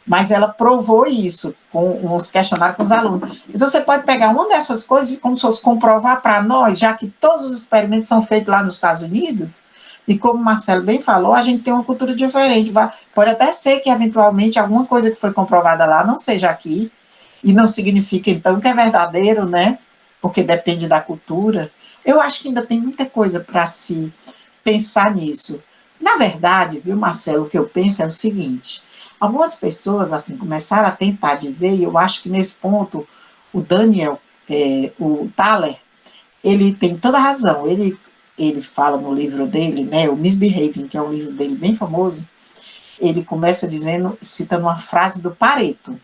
mas ela provou isso com uns questionários com os alunos. Então, você pode pegar uma dessas coisas e como se fosse comprovar para nós, já que todos os experimentos são feitos lá nos Estados Unidos, e como o Marcelo bem falou, a gente tem uma cultura diferente. Pode até ser que, eventualmente, alguma coisa que foi comprovada lá não seja aqui, e não significa, então, que é verdadeiro, né? Porque depende da cultura. Eu acho que ainda tem muita coisa para se pensar nisso. Na verdade, viu, Marcelo, o que eu penso é o seguinte: algumas pessoas assim começaram a tentar dizer, e eu acho que nesse ponto o Daniel, o Thaler, ele tem toda a razão. Ele fala no livro dele, né, o Misbehaving, que é um livro dele bem famoso, ele começa dizendo, citando uma frase do Pareto,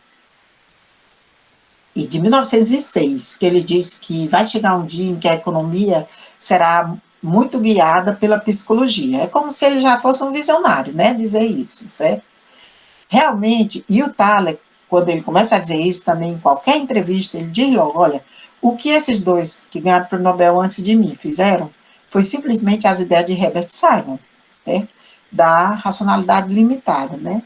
e de 1906, que ele diz que vai chegar um dia em que a economia será muito guiada pela psicologia. É como se ele já fosse um visionário, né, dizer isso, certo? Realmente, e o Thaler, quando ele começa a dizer isso também em qualquer entrevista, ele diz logo, olha, o que esses dois que ganharam o prêmio Nobel antes de mim fizeram foi simplesmente as ideias de Herbert Simon, né, da racionalidade limitada, né?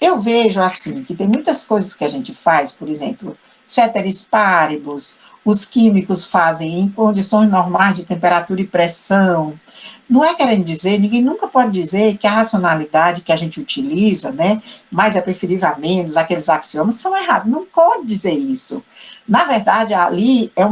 Eu vejo assim que tem muitas coisas que a gente faz, por exemplo, ceteris paribus, os químicos fazem em condições normais de temperatura e pressão. Não é querendo dizer, ninguém nunca pode dizer que a racionalidade que a gente utiliza, né, mais é preferível a menos, aqueles axiomas são errados. Não pode dizer isso. Na verdade, ali é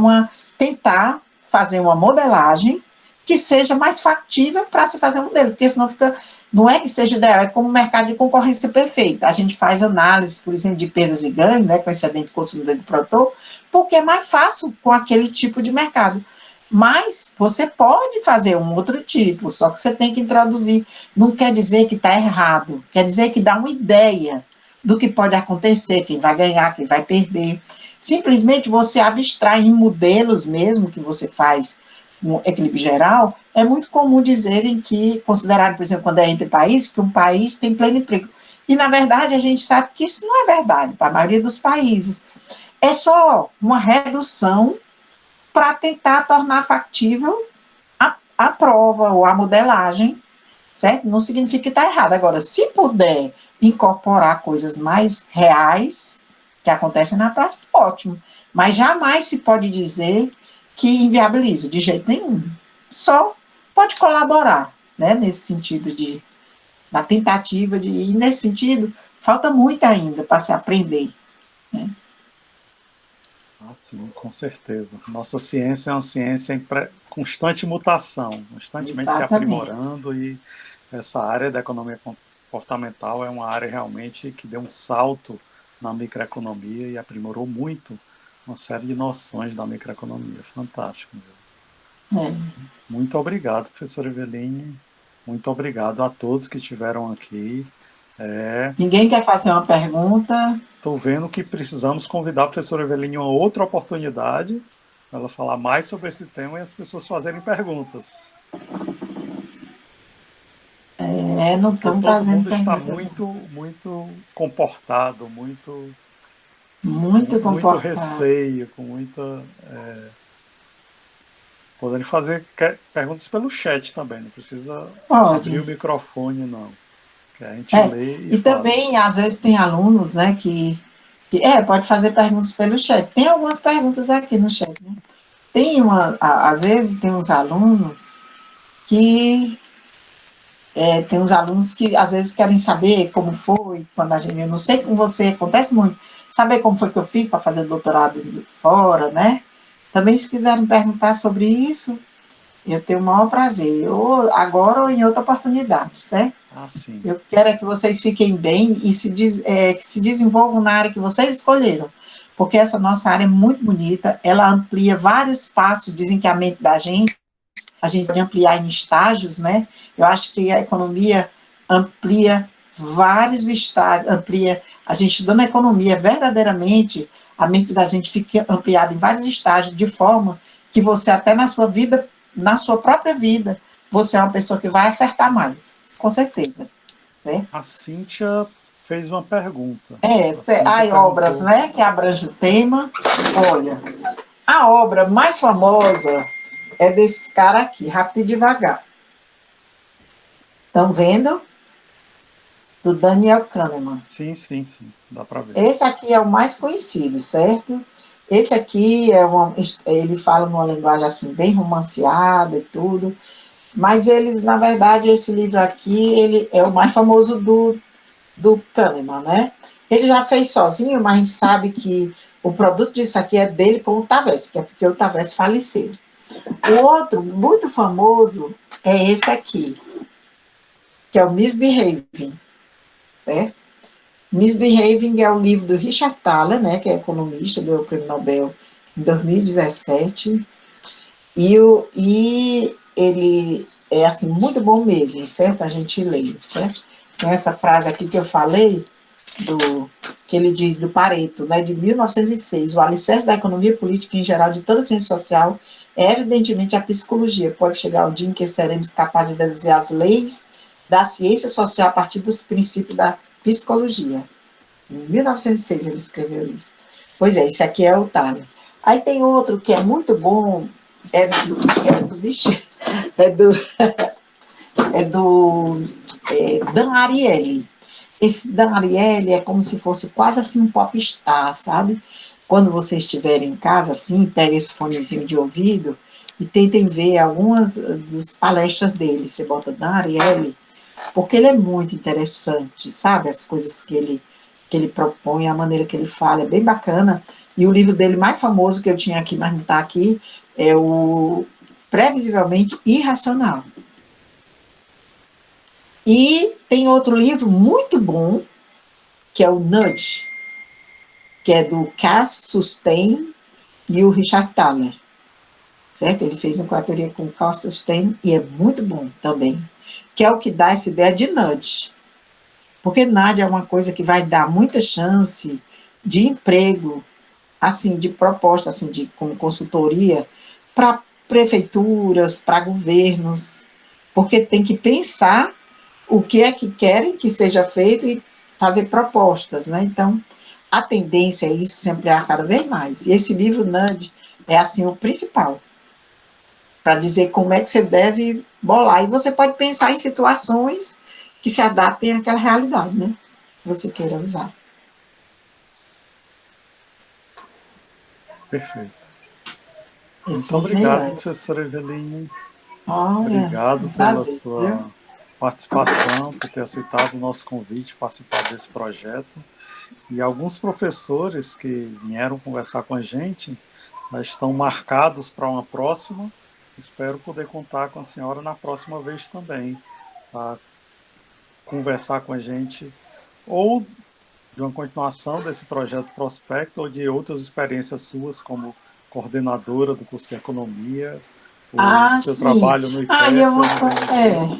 tentar fazer uma modelagem que seja mais factível para se fazer um modelo, porque senão fica, não é que seja ideal, é como um mercado de concorrência perfeita. A gente faz análise, por exemplo, de perdas e ganhos, né, com excedente consumidor e produtor, porque é mais fácil com aquele tipo de mercado. Mas você pode fazer um outro tipo, só que você tem que introduzir. Não quer dizer que está errado, quer dizer que dá uma ideia do que pode acontecer, quem vai ganhar, quem vai perder. Simplesmente você abstrai em modelos mesmo que você faz no equilíbrio geral, é muito comum dizerem que, considerado, por exemplo, quando é entre países, que um país tem pleno emprego. E, na verdade, a gente sabe que isso não é verdade para a maioria dos países. É só uma redução para tentar tornar factível a prova ou a modelagem, certo? Não significa que está errado. Agora, se puder incorporar coisas mais reais que acontecem na prática, ótimo. Mas jamais se pode dizer que inviabiliza, de jeito nenhum. Só pode colaborar, né, nesse sentido na tentativa e nesse sentido, falta muito ainda para se aprender, né? Ah, sim, com certeza. Nossa ciência é uma ciência em constante mutação, constantemente se Exatamente. aprimorando, e essa área da economia comportamental é uma área realmente que deu um salto na microeconomia e aprimorou muito uma série de noções da microeconomia. Fantástico. Muito obrigado, professora Eveline. Muito obrigado a todos que estiveram aqui. Ninguém quer fazer uma pergunta? Estou vendo que precisamos convidar a professora Eveline em uma outra oportunidade para ela falar mais sobre esse tema e as pessoas fazerem perguntas. Não Porque estão todo fazendo mundo está pergunta. muito comportado, muito Comportado. receio, com muita... Podem fazer perguntas pelo chat também, não precisa abrir o Pode. microfone, não. Que a gente lê e E fala. também, às vezes, tem alunos, né, pode fazer perguntas pelo chat. Tem algumas perguntas aqui no chat, né? Às vezes, tem uns alunos que às vezes querem saber como foi, quando eu não sei com você, acontece muito, saber como foi que eu fiz para fazer o doutorado fora, né? Também, se quiserem perguntar sobre isso, eu tenho o maior prazer, ou agora ou em outra oportunidade, certo? Sim. Eu quero é que vocês fiquem bem e que se desenvolvam na área que vocês escolheram, porque essa nossa área é muito bonita, ela amplia vários passos, dizem que a mente da gente, a gente pode ampliar em estágios, né? Eu acho que a economia amplia vários estágios, a gente estudando a economia verdadeiramente, a mente da gente fica ampliada em vários estágios, de forma que você até na sua vida, na sua própria vida, você é uma pessoa que vai acertar mais, com certeza. Né? A Cíntia fez uma pergunta. A Cíntia Há obras, perguntou... né, que abrangem o tema. Olha, a obra mais famosa é desse cara aqui, Rápido e Devagar. Estão vendo? Do Daniel Kahneman. Sim, dá para ver. Esse aqui é o mais conhecido, certo? Esse aqui ele fala numa linguagem assim bem romanceada e tudo, mas na verdade, esse livro aqui, ele é o mais famoso do Kahneman, né? Ele já fez sozinho, mas a gente sabe que o produto disso aqui é dele com o Tavesse, que é porque o Tavesse faleceu. O outro, muito famoso, é esse aqui, que é o Misbehaving, né? Misbehaving é o livro do Richard Thaler, né, que é economista, ganhou o Prêmio Nobel em 2017, e ele é assim muito bom mesmo, certo? A gente lê, certo? Tem essa frase aqui que eu falei, que ele diz do Pareto, né, de 1906, o alicerce da economia política em geral de toda a ciência social é evidentemente a psicologia. Pode chegar o dia em que seremos capazes de deduzir as leis da ciência social a partir dos princípios da psicologia. Em 1906 ele escreveu isso. Pois é, esse aqui é o Thaler. Aí tem outro que é muito bom, é do, Dan Ariely. Esse Dan Ariely é como se fosse quase assim um popstar, sabe? Quando vocês estiverem em casa, assim, pega esse fonezinho de ouvido e tentem ver algumas das palestras dele. Você bota Dan Ariely, porque ele é muito interessante, sabe? As coisas que ele propõe, a maneira que ele fala, é bem bacana. E o livro dele mais famoso que eu tinha aqui, mas não está aqui, é o Previsivelmente Irracional. E tem outro livro muito bom, que é o Nudge, que é do Cass Sustein e o Richard Thaler, certo? Ele fez uma coautoria com o Cass Sustein e é muito bom também, que é o que dá essa ideia de nudge. Porque nudge é uma coisa que vai dar muita chance de emprego, assim, de proposta, assim, como consultoria, para prefeituras, para governos, porque tem que pensar o que é que querem que seja feito e fazer propostas, né? Então, a tendência é isso se ampliar cada vez mais. E esse livro, Nudge, é assim o principal, para dizer como é que você deve bolar. E você pode pensar em situações que se adaptem àquela realidade, né? Que você queira usar. Perfeito. Esses Muito são os obrigado, melhores. professora Eveline. Olha, Obrigado um pela prazer, viu? sua participação, por ter aceitado o nosso convite, participar desse projeto. E alguns professores que vieram conversar com a gente já estão marcados para uma próxima. Espero poder contar com a senhora na próxima vez também, para conversar com a gente, ou de uma continuação desse projeto Prospecto ou de outras experiências suas como coordenadora do curso de Economia, ou do Ah, seu sim. trabalho no Ah, e IPES ou no BNB,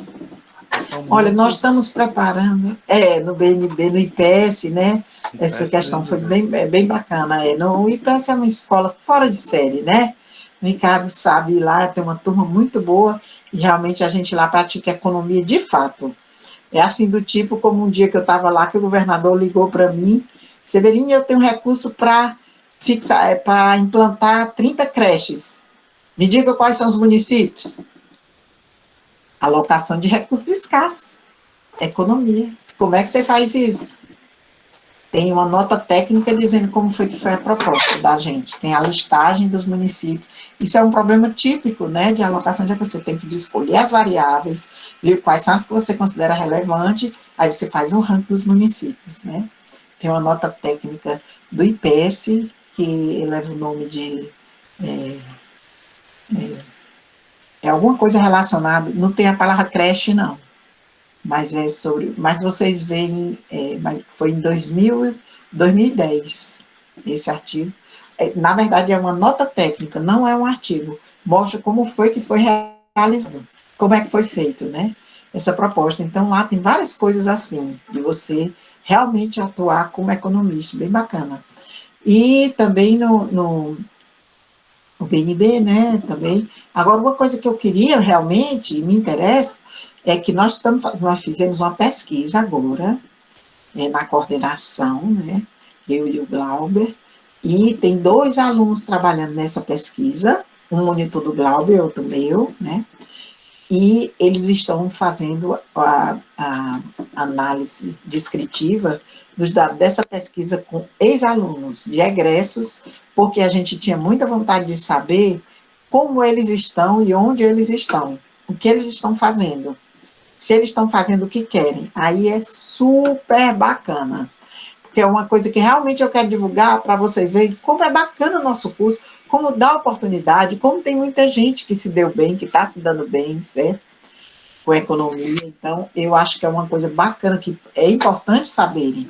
que são olha, nós estamos muitos preparando, no BNB, no IPS, né? Essa IPES e questão foi BNB. bem bacana. No, o IPS é uma escola fora de série, né? O Ricardo sabe ir lá, tem uma turma muito boa e realmente a gente lá pratica economia de fato. É assim do tipo, como um dia que eu estava lá, que o governador ligou para mim, Severino, eu tenho recurso para fixar, para implantar 30 creches. Me diga quais são os municípios. Alocação de recursos escassos. Economia. Como é que você faz isso? Tem uma nota técnica dizendo como foi que foi a proposta da gente. Tem a listagem dos municípios. Isso é um problema típico, né, de alocação de recursos. Você tem que escolher as variáveis, ver quais são as que você considera relevante, aí você faz um ranking dos municípios, né. Tem uma nota técnica do IPES, que leva o nome de alguma coisa relacionada, não tem a palavra creche, não, mas é sobre, mas vocês veem, mas foi em 2010, esse artigo. Na verdade, é uma nota técnica, não é um artigo. Mostra como foi que foi realizado, como é que foi feito, né? Essa proposta. Então, lá tem várias coisas assim, de você realmente atuar como economista, bem bacana. E também no BNB, né, também. Agora, uma coisa que eu queria realmente, e me interessa, é que nós fizemos uma pesquisa agora, na coordenação, né, eu e o Glauber, e tem 2 alunos trabalhando nessa pesquisa, um monitor do Glauber, outro meu, né, e eles estão fazendo a análise descritiva dos dados dessa pesquisa com ex-alunos de egressos, porque a gente tinha muita vontade de saber como eles estão e onde eles estão, o que eles estão fazendo, se eles estão fazendo o que querem. Aí é super bacana, porque é uma coisa que realmente eu quero divulgar para vocês verem como é bacana o nosso curso, como dá oportunidade, como tem muita gente que se deu bem, que está se dando bem, certo? Com a economia. Então, eu acho que é uma coisa bacana, que é importante saberem,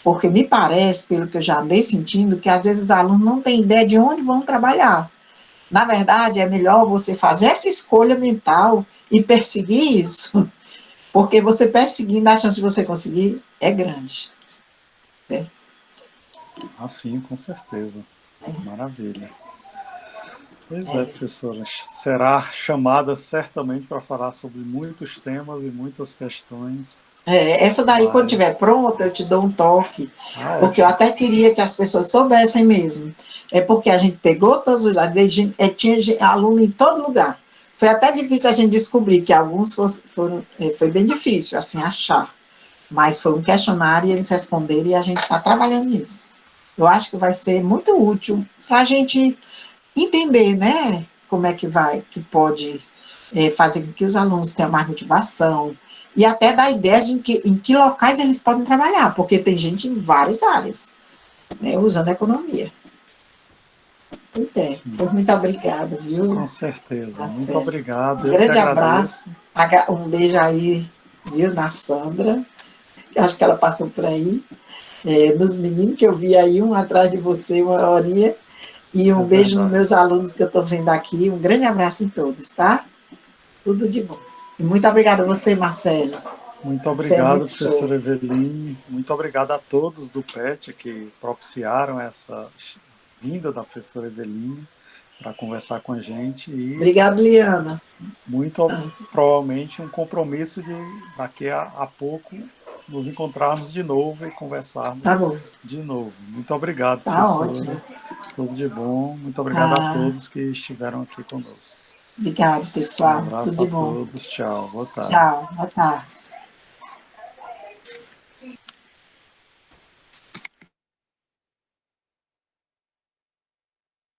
porque me parece, pelo que eu já andei sentindo, que às vezes os alunos não têm ideia de onde vão trabalhar. Na verdade, é melhor você fazer essa escolha mental e perseguir isso, porque você perseguindo, a chance de você conseguir é grande. Né? Ah, sim, com certeza. Maravilha. Pois é, É. professora. Será chamada certamente para falar sobre muitos temas e muitas questões, Essa daí, quando estiver mas pronta, eu te dou um toque, porque eu ótimo. até queria que as pessoas soubessem mesmo. É porque a gente pegou todos os dados, tinha aluno em todo lugar. Foi até difícil a gente descobrir que alguns foram, foi bem difícil, assim, achar. Mas foi um questionário e eles responderam e a gente está trabalhando nisso. Eu acho que vai ser muito útil para a gente entender, né, como é que vai, que pode fazer com que os alunos tenham mais motivação e até dar ideia de em que locais eles podem trabalhar, porque tem gente em várias áreas, né, usando a economia. Muito bem, Sim, pois muito obrigada, com viu, certeza. Muito Marcelo? obrigado. Um Eu que grande abraço, agradeço. um beijo aí, viu, na Sandra, que acho que ela passou por aí, nos meninos que eu vi aí, um atrás de você, uma horinha, e É um beijo nos verdade. meus alunos que eu estou vendo aqui, um grande abraço em todos, tá? Tudo de bom. E muito obrigada a você, Marcelo. Muito Você é obrigado, muito show. professora Eveline. Muito obrigado a todos do PET que propiciaram essa vinda da professora Eveline para conversar com a gente e Obrigada, Liana. muito provavelmente um compromisso de daqui a pouco nos encontrarmos de novo e Tá conversarmos bom. de novo. Muito obrigado, Tá professora. ótimo. Tudo de bom. Muito obrigado a Ah, todos que estiveram aqui conosco. obrigado, Um pessoal. Tudo abraço de a bom. todos. Tchau. Boa tarde. Tchau. Boa tarde.